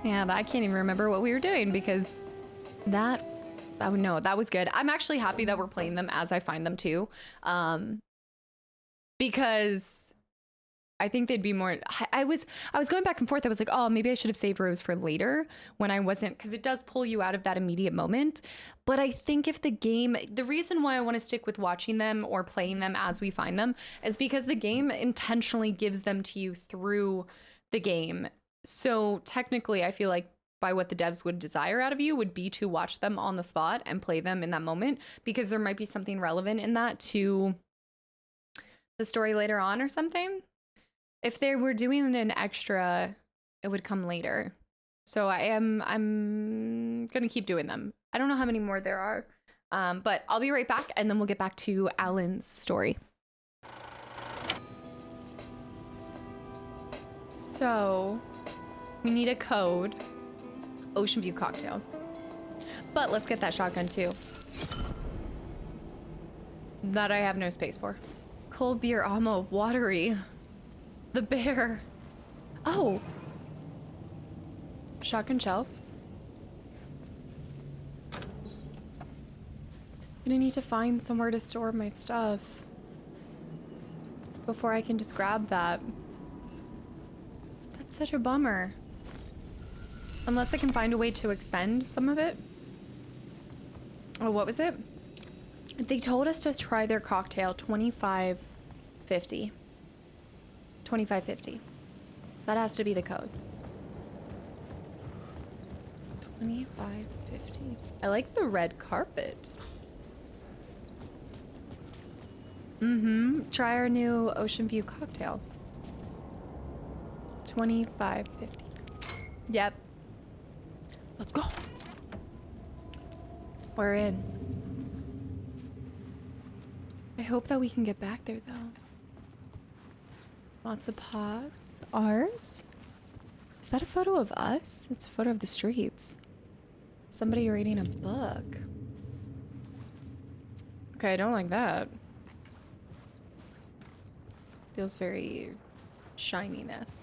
And I can't even remember what we were doing because that was good. I'm actually happy that we're playing them as I find them too. Because I think they'd be more, I was going back and forth. I was like, oh, maybe I should have saved Rose for later when I wasn't, because it does pull you out of that immediate moment. But I think if the reason why I want to stick with watching them or playing them as we find them is because the game intentionally gives them to you through the game. So technically, I feel like by what the devs would desire out of you would be to watch them on the spot and play them in that moment, because there might be something relevant in that to the story later on or something. If they were doing an extra, it would come later. So I'm gonna keep doing them. I don't know how many more there are, but I'll be right back, and then we'll get back to Alan's story. So we need a code. Ocean View cocktail. But let's get that shotgun too. That I have no space for. Cold beer ammo, watery. The bear. Oh. Shotgun shells. Gonna need to find somewhere to store my stuff before I can just grab that. That's such a bummer. Unless I can find a way to expend some of it. Oh, what was it? They told us to try their cocktail, $25.50. $25.50. That has to be the code. $25.50. I like the red carpet. Try our new Ocean View cocktail. $25.50. Yep. Let's go. We're in. I hope that we can get back there though. Lots of pots. Art. Is that a photo of us? It's a photo of the streets. Somebody reading a book. Okay, I don't like that. Feels very Shining-esque.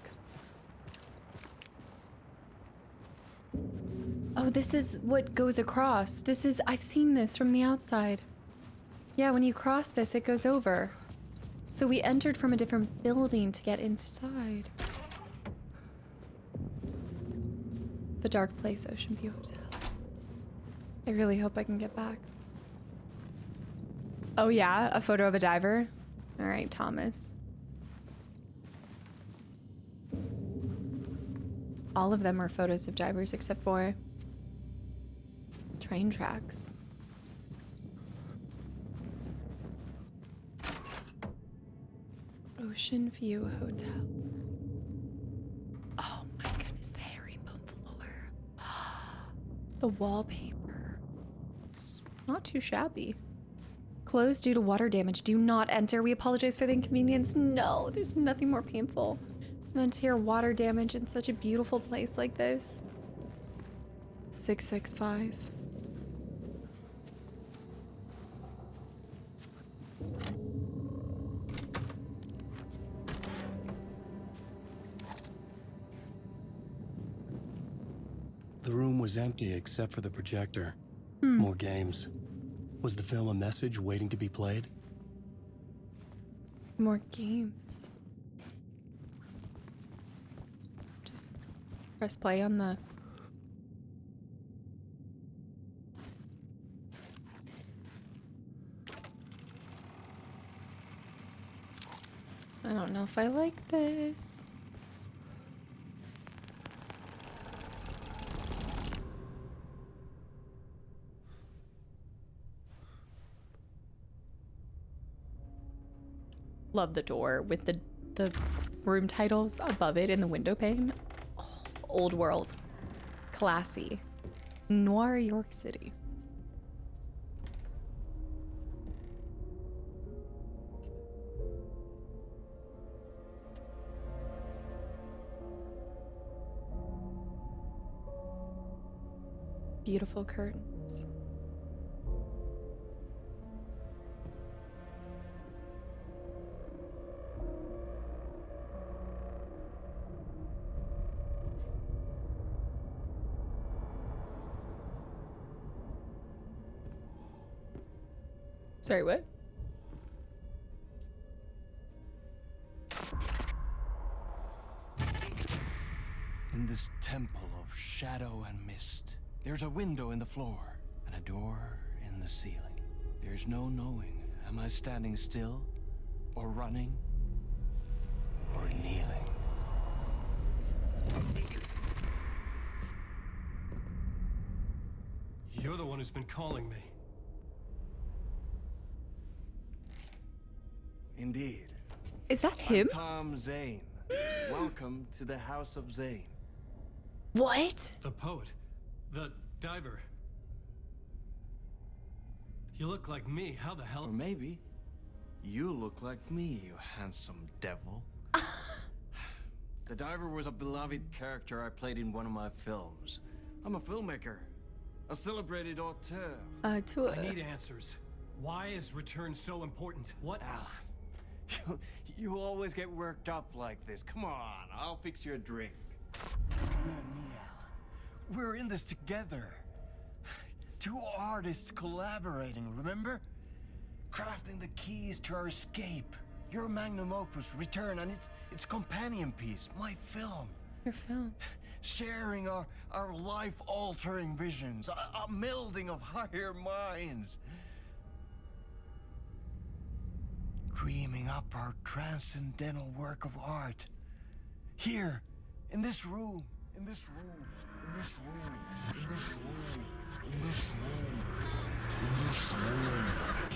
Oh, this is what goes across. This is, I've seen this from the outside. Yeah, when you cross this, it goes over. So we entered from a different building to get inside. The Dark Place Ocean View Hotel. I really hope I can get back. Oh yeah, a photo of a diver? All right, Thomas. All of them are photos of divers except for train tracks. Ocean View Hotel. Oh my goodness, the herringbone floor. The wallpaper. It's not too shabby. Closed due to water damage. Do not enter. We apologize for the inconvenience. No, there's nothing more painful than to hear water damage in such a beautiful place like this. 665. The room was empty except for the projector. More games. Was the film a message waiting to be played? More games. Just press play on the... I don't know if I like this. Love the door with the room titles above it in the window pane. Oh, old world. Classy. Noir York City. Beautiful curtains. Sorry, what? In this temple of shadow and mist, there's a window in the floor and a door in the ceiling. There's no knowing, am I standing still, or running, or kneeling? You're the one who's been calling me. Indeed. Is that him? I'm Tom Zane. Welcome to the House of Zane. What? The poet. The diver. You look like me. How the hell? Or maybe you look like me, you handsome devil. The diver was a beloved character I played in one of my films. I'm a filmmaker, a celebrated auteur. I need answers. Why is return so important? What? Alan, you always get worked up like this. Come on, I'll fix you a drink. You and me, Alan. We're in this together. Two artists collaborating, remember? Crafting the keys to our escape. Your magnum opus, Return, and its companion piece, my film. Your film. Sharing our life-altering visions, a melding of higher minds. Dreaming up our transcendental work of art. Here, in this room, in this room, in this room, in this room, in this room, in this room.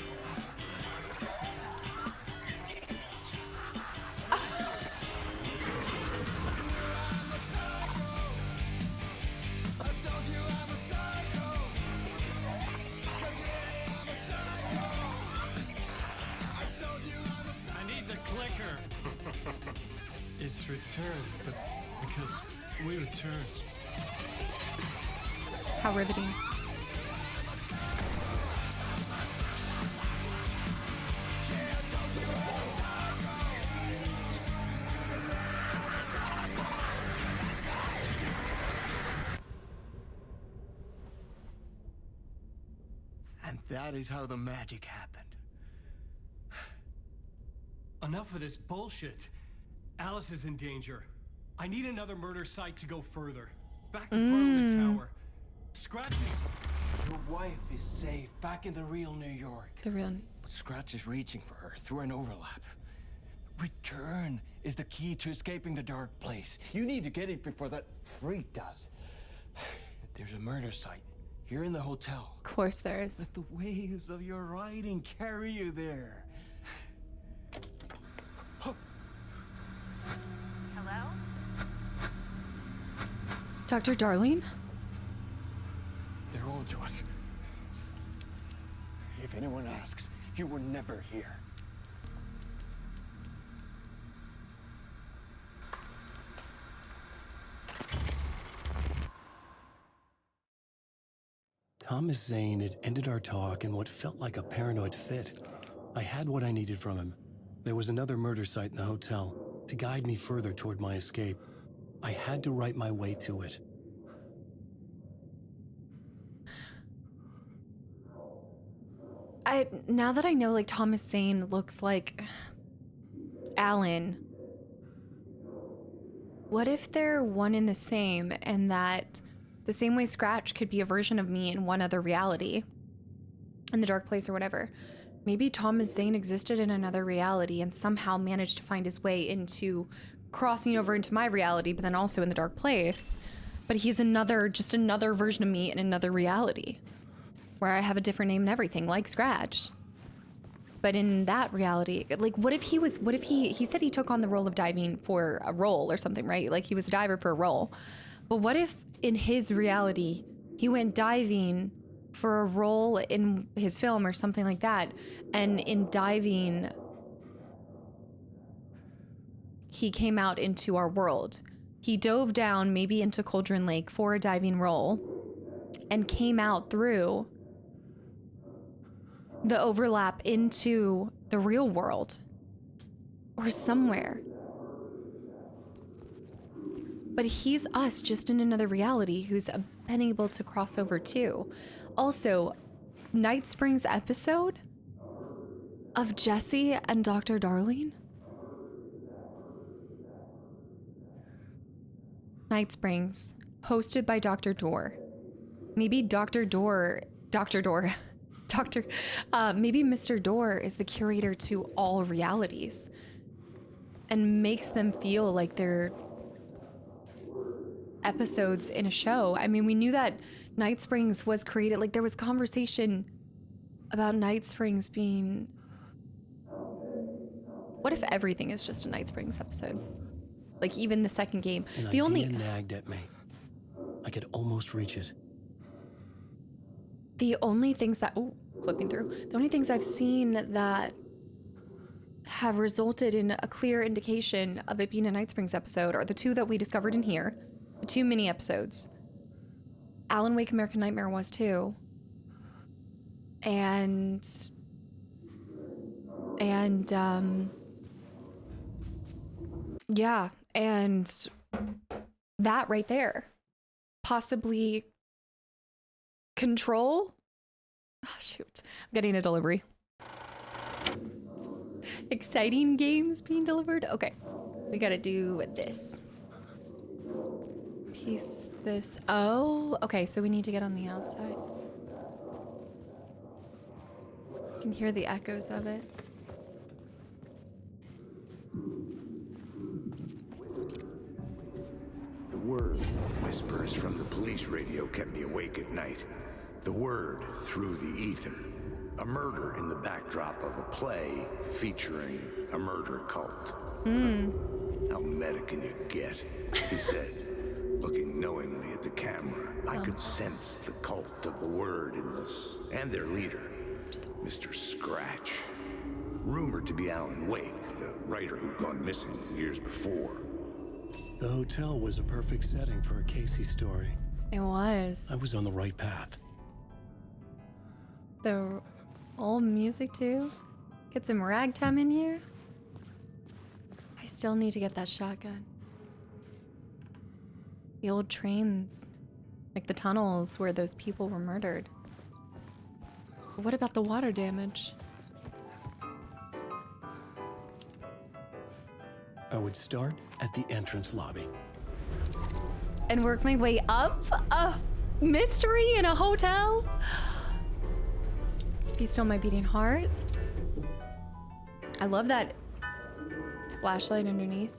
return, but because we return. How riveting. And that is how the magic happened. Enough of this bullshit. Alice is in danger. I need another murder site to go further. Back to Parliament Tower. Scratches. Your wife is safe, back in the real New York. The real. But Scratch is reaching for her through an overlap. Return is the key to escaping the dark place. You need to get it before that freak does. There's a murder site here in the hotel. Of course there is. Let the waves of your riding carry you there. Hello? Dr. Darlene? They're all yours. If anyone asks, you were never here. Thomas Zane had ended our talk in what felt like a paranoid fit. I had what I needed from him. There was another murder site in the hotel to guide me further toward my escape. I had to write my way to it. Now that I know, like, Thomas Zane looks like Alan, what if they're one and the same, and that the same way Scratch could be a version of me in one other reality, in the dark place or whatever? Maybe Thomas Zane existed in another reality and somehow managed to find his way into crossing over into my reality, but then also in the dark place. But he's just another version of me in another reality, where I have a different name and everything, like Scratch. But in that reality, like, what if he said he took on the role of diving for a role or something, right? Like, he was a diver for a role. But what if in his reality, he went diving for a role in his film or something like that, and in diving, he came out into our world. He dove down maybe into Cauldron Lake for a diving role and came out through the overlap into the real world or somewhere. But he's us just in another reality who's been able to cross over too. Also, Night Springs episode of Jesse and Dr. Darlene. Night Springs, hosted by Dr. Door. Maybe maybe Mr. Door is the curator to all realities and makes them feel like they're episodes in a show. I mean, we knew that Night Springs was created, like, there was conversation about Night Springs being... What if everything is just a Night Springs episode? Like, even the second game. An the only idea nagged at me. I could almost reach it. The only things that... Oh, flipping through. The only things I've seen that have resulted in a clear indication of it being a Night Springs episode are the two that we discovered in here. The two mini episodes. Alan Wake American Nightmare was too. And yeah, and that right there. Possibly Control? Oh, shoot. I'm getting a delivery. Exciting games being delivered? Okay. We gotta do this. Piece this. Oh, okay. So we need to get on the outside. I can hear the echoes of it. The word whispers from the police radio kept me awake at night. The word through the ether. A murder in the backdrop of a play featuring a murder cult. How meta can you get? He said, looking knowingly at the camera. I could sense the cult of the word in this, and their leader, Mr. Scratch. Rumored to be Alan Wake, the writer who'd gone missing years before. The hotel was a perfect setting for a Casey story. It was. I was on the right path. The old music too. Get some ragtime in here. I still need to get that shotgun. The old trains. Like the tunnels where those people were murdered. But what about the water damage? I would start at the entrance lobby. And work my way up? A mystery in a hotel? Be still my beating heart. I love that flashlight underneath.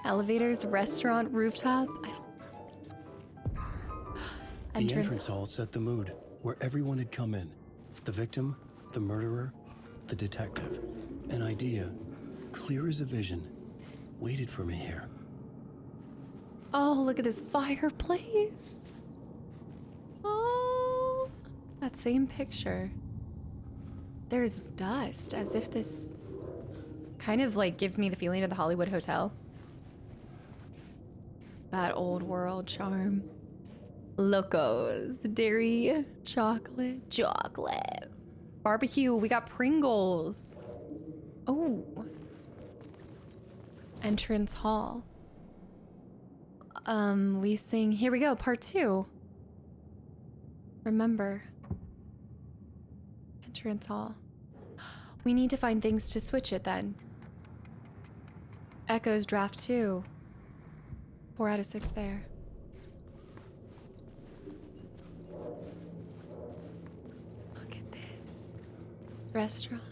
Elevators, restaurant, rooftop. I love this. The entrance hall set the mood, where everyone had come in. The victim, the murderer, the detective. An idea, clear as a vision, waited for me here. Oh, look at this fireplace. Oh, that same picture. There's dust, as if this kind of like gives me the feeling of the Hollywood Hotel. That old world charm. Locos, dairy, chocolate. Barbecue, we got Pringles. Oh. Entrance hall. We sing, here we go, part 2. Remember. Entrance hall. We need to find things to switch it then. Echoes draft 2. 4 out of 6 there. Look at this. Restaurant.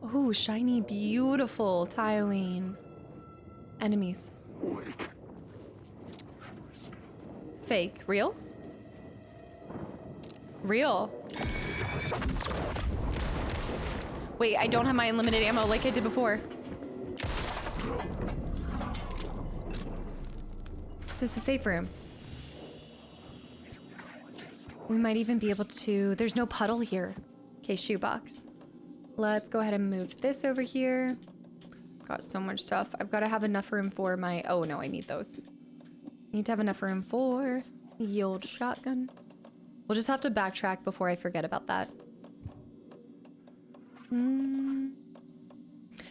Oh, shiny, beautiful tiling. Enemies. Fake. Real? Real. Wait, I don't have my unlimited ammo like I did before. Is this a safe room? We might even be able to... There's no puddle here. Okay, shoebox. Let's go ahead and move this over here. Got so much stuff. I've got to have enough room for my... Oh, no, I need those. Need to have enough room for the old shotgun. We'll just have to backtrack before I forget about that.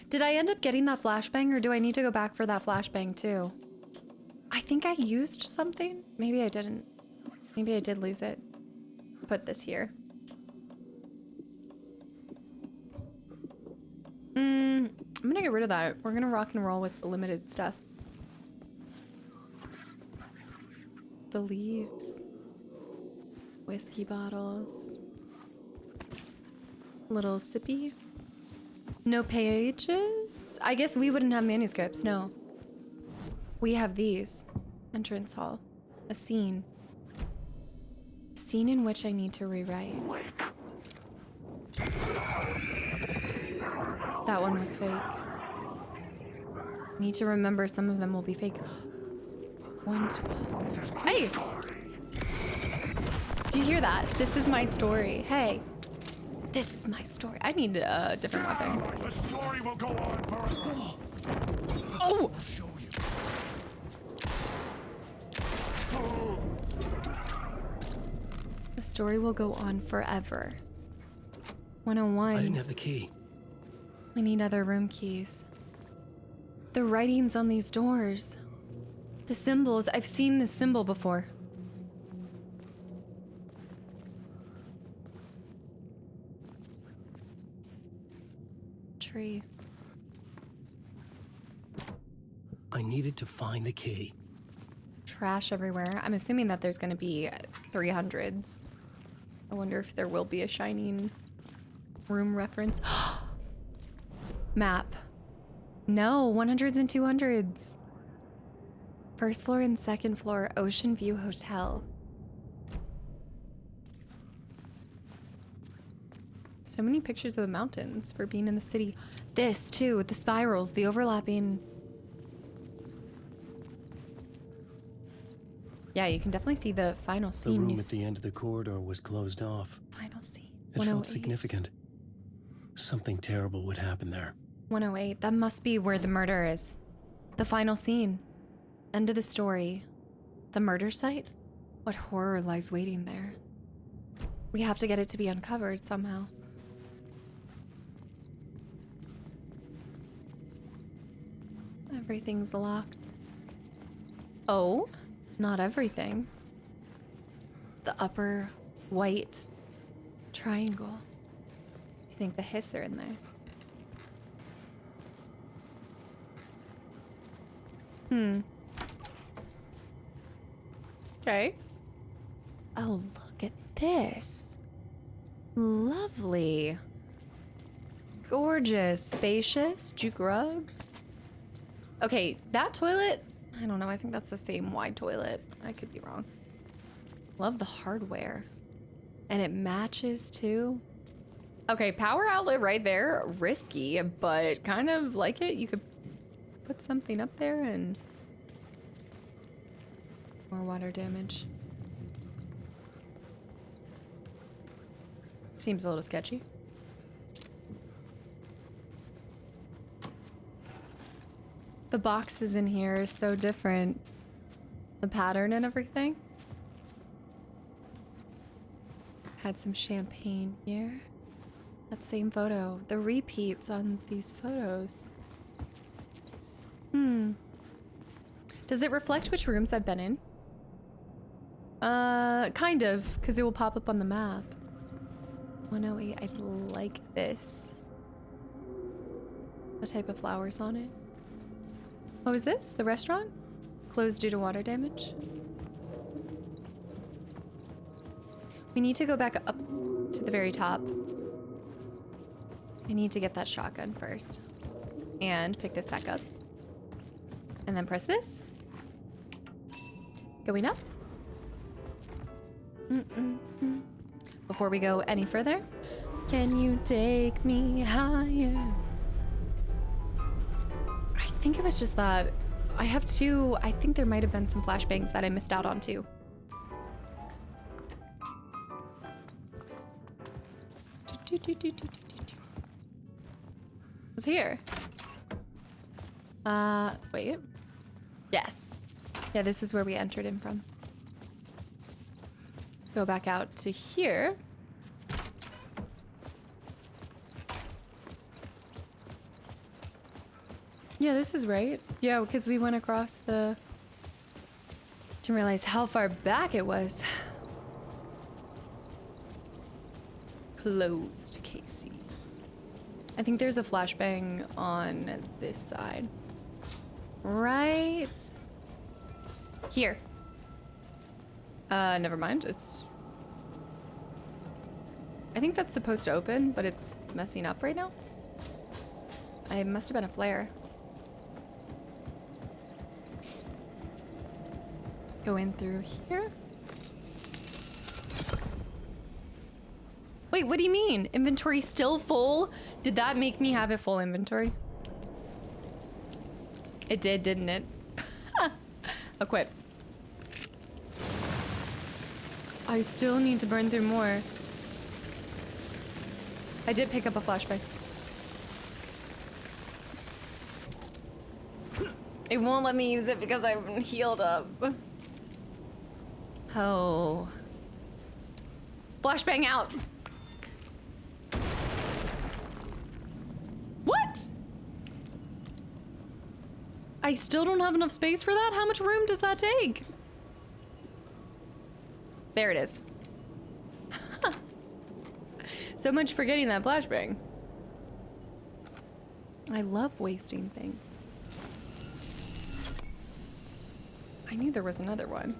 Did I end up getting that flashbang, or do I need to go back for that flashbang too? I think I used something. Maybe I didn't. Maybe I did lose it. Put this here. I'm gonna get rid of that. We're gonna rock and roll with the limited stuff. The leaves. Whiskey bottles. Little sippy. No pages? I guess we wouldn't have manuscripts, no. We have these. Entrance hall. A scene. A scene in which I need to rewrite. That one was fake. Need to remember some of them will be fake. 112. Hey! Do you hear that? This is my story. Hey. This is my story. I need a different weapon. The story will go on forever. Oh! The story will go on forever. 101. I didn't have the key. We need other room keys. The writings on these doors. The symbols. I've seen this symbol before. Tree. I needed to find the key. Trash everywhere. I'm assuming that there's going to be 300s. I wonder if there will be a shining room reference. Map. No, 100s and 200s. First floor and second floor, Ocean View Hotel. So many pictures of the mountains for being in the city. This too, with the spirals, the overlapping. Yeah, you can definitely see the final scene. The room at the end of the corridor was closed off. Final scene. It felt significant. Something terrible would happen there. 108. That must be where the murder is. The final scene. End of the story. The murder site? What horror lies waiting there? We have to get it to be uncovered somehow. Everything's locked. Oh, not everything. The upper white triangle. You think the hiss are in there? Okay. Oh, look at this. Lovely. Gorgeous. Spacious. Juke rug. Okay, that toilet, I don't know. I think that's the same wide toilet. I could be wrong. Love the hardware. And it matches too. Okay, power outlet right there. Risky, but kind of like it. You could put something up there and more water damage. Seems a little sketchy. The boxes in here are so different. The pattern and everything. Had some champagne here. That same photo. The repeats on these photos. Does it reflect which rooms I've been in? Kind of, because it will pop up on the map. 108, I like this. What type of flowers on it? What was this? The restaurant? Closed due to water damage? We need to go back up to the very top. I need to get that shotgun first. And pick this back up. And then press this. Going up. Before we go any further, can you take me higher? I think it was just that. I have two. I think there might have been some flashbangs that I missed out on too. What's here? Wait. Yes. Yeah, this is where we entered in from. Go back out to here. Yeah, this is right. Yeah, because we went across the... Didn't realize how far back it was. Closed, Casey. I think there's a flashbang on this side. Right here. Never mind. It's... I think that's supposed to open, but it's messing up right now. It must have been a flare. Go in through here. Wait, what do you mean? Inventory still full? Did that make me have a full inventory? It did, didn't it? Equip. I still need to burn through more. I did pick up a flashbang. It won't let me use it because I'm healed up. Oh. Flashbang out. What? I still don't have enough space for that? How much room does that take? There it is. So much for getting that flashbang. I love wasting things. I knew there was another one.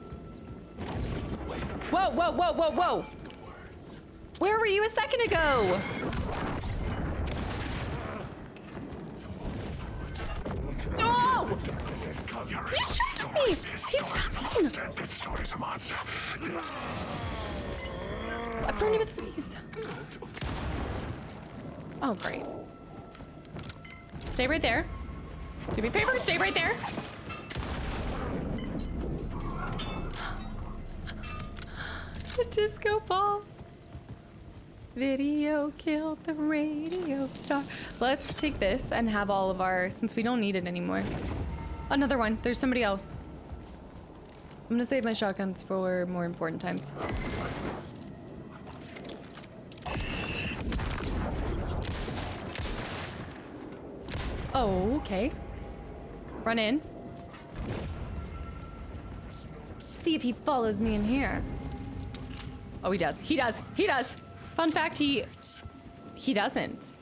Whoa, whoa, whoa, whoa, whoa! Where were you a second ago? Oh! You shot at me! He's stopping! This story's a monster. I burned him in the face. Oh, great. Stay right there. Do me a favor, stay right there. The disco ball. Video killed the radio star. Let's take this and have all of our, since we don't need it anymore. Another one. There's somebody else. I'm gonna save my shotguns for more important times. Oh, okay. Run in. See if he follows me in here. Oh, he does. He does. He does. Fun fact, he doesn't.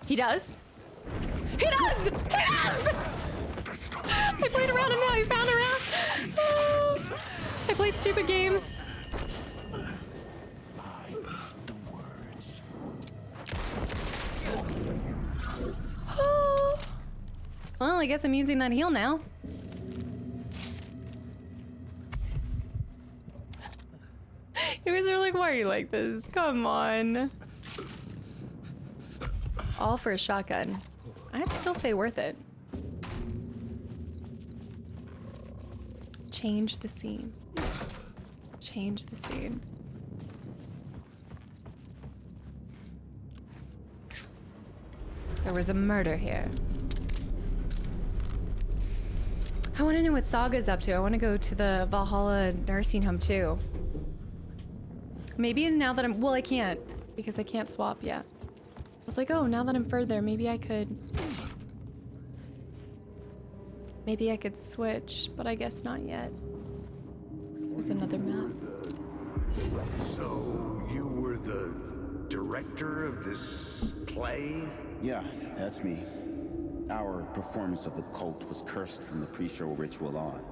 He does. He does! He does! I played around him now. He found around. Oh, I played stupid games. Oh. Well, I guess I'm using that heal now. You guys are like, why are you like this? Come on. All for a shotgun. I'd still say worth it. Change the scene. Change the scene. There was a murder here. I want to know what Saga's up to. I want to go to the Valhalla nursing home too. Maybe now that I'm, well, I can't because I can't swap yet. I was like, oh, now that I'm further, maybe I could switch, but I guess not yet. There's another map. So, you were the director of this play? Yeah, that's me. Our performance of the cult was cursed from the pre-show ritual on.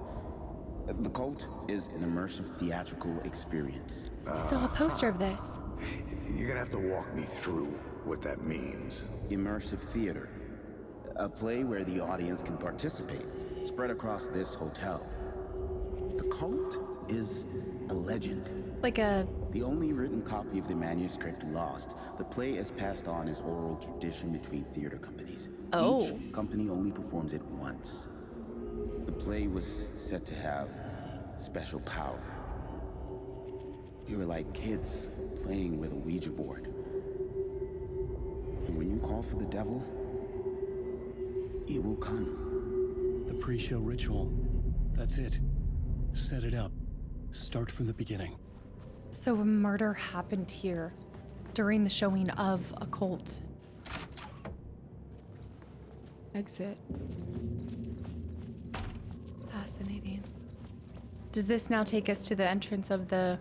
The cult is an immersive theatrical experience. I saw a poster of this. You're gonna have to walk me through what that means. Immersive theater. A play where the audience can participate, spread across this hotel. The cult is a legend. Like a... The only written copy of the manuscript lost. The play is passed on as oral tradition between theater companies. Oh. Each company only performs it once. The play was said to have special power. You were like kids playing with a Ouija board. And when you call for the devil, it will come. The pre-show ritual. That's it. Set it up. Start from the beginning. So a murder happened here during the showing of a cult. Exit. Fascinating. Does this now take us to the entrance of the...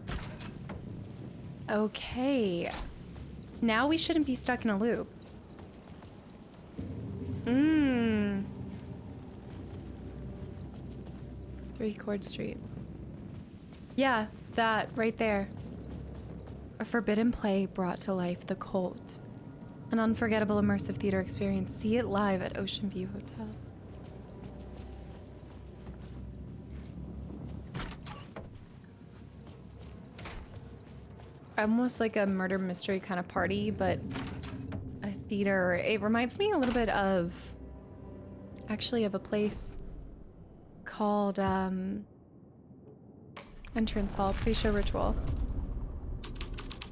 Okay. Now we shouldn't be stuck in a loop. Mmm. 3 Cord Street. Yeah, that right there. A forbidden play brought to life the cult. An unforgettable immersive theater experience. See it live at Ocean View Hotel. Almost like a murder mystery kind of party, but a theater. It reminds me a little bit of, actually, of a place called Entrance Hall, Pre-Show Ritual.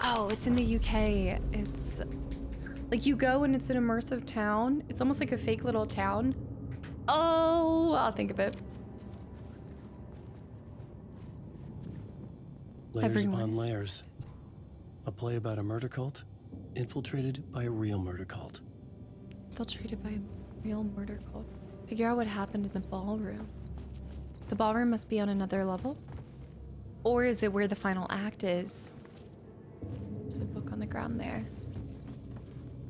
Oh, it's in the UK. It's like you go and it's an immersive town. It's almost like a fake little town. Oh, I'll think of it. Layers upon layers. A play about a murder cult, infiltrated by a real murder cult. Infiltrated by a real murder cult. Figure out what happened in the ballroom. The ballroom must be on another level? Or is it where the final act is? There's a book on the ground there.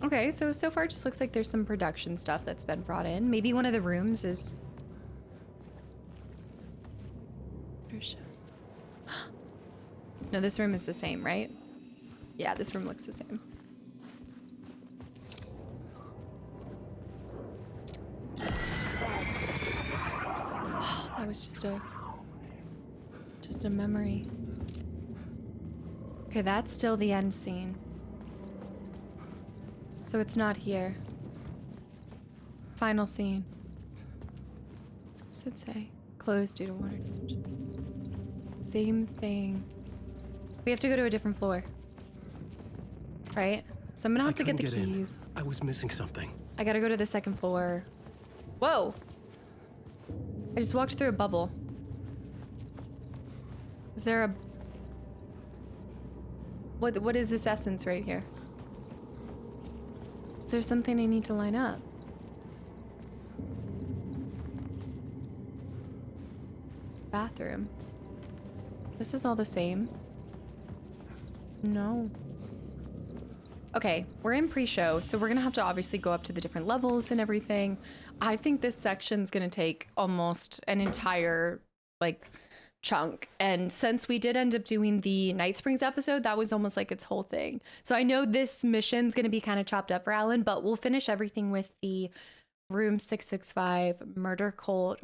Okay, so far it just looks like there's some production stuff that's been brought in. Maybe one of the rooms is... No, this room is the same, right? Yeah, this room looks the same. That was just a memory. Okay, that's still the end scene. So it's not here. Final scene. What's it say? Closed due to water damage. Same thing. We have to go to a different floor. Right? So I'm gonna have to get the couldn't get in. keys. I was missing something. I gotta go to the second floor. Whoa! I just walked through a bubble. Is there a... What is this essence right here? Is there something I need to line up? Bathroom. This is all the same. No. Okay, we're in pre-show, so we're gonna have to obviously go up to the different levels and everything. I think this section's gonna take almost an entire, like, chunk. And since we did end up doing the Night Springs episode, that was almost like its whole thing. So I know this mission's gonna be kind of chopped up for Alan, but we'll finish everything with the Room 665 Murder Cult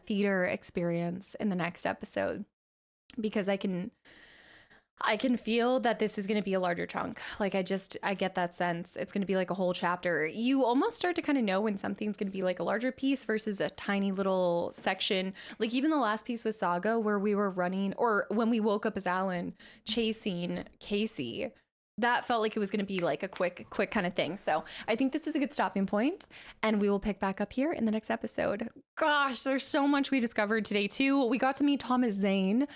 theater experience in the next episode, because I can feel that this is going to be a larger chunk. Like I get that sense. It's going to be like a whole chapter. You almost start to kind of know when something's going to be like a larger piece versus a tiny little section. Like even the last piece with Saga where we were running, or when we woke up as Alan chasing Casey, that felt like it was going to be like a quick kind of thing. So I think this is a good stopping point, and we will pick back up here in the next episode. Gosh, there's so much we discovered today too. We got to meet Thomas Zane.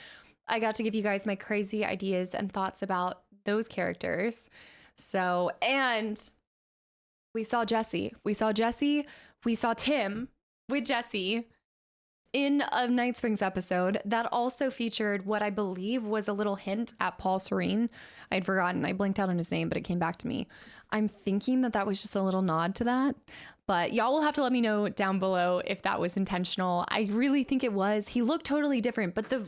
I got to give you guys my crazy ideas and thoughts about those characters. So, and we saw Jesse. We saw Tim with Jesse in a Night Springs episode that also featured what I believe was a little hint at Paul Serene. I'd forgotten. I blinked out on his name, but it came back to me. I'm thinking that was just a little nod to that. But y'all will have to let me know down below if that was intentional. I really think it was. He looked totally different, but the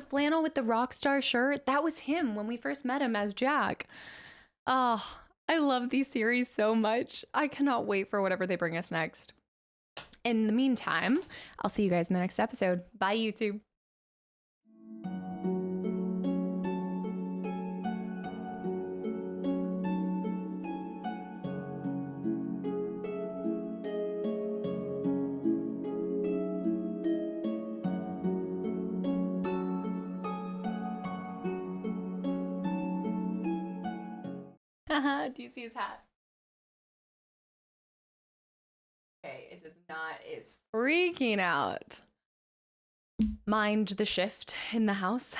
flannel with the rock star shirt, that was him when we first met him as Jack. Oh, I love these series so much. I cannot wait for whatever they bring us next. In the meantime, I'll see you guys in the next episode. Bye, YouTube. Do you see his hat? Okay, it does not, is freaking out. Mind the shift in the house.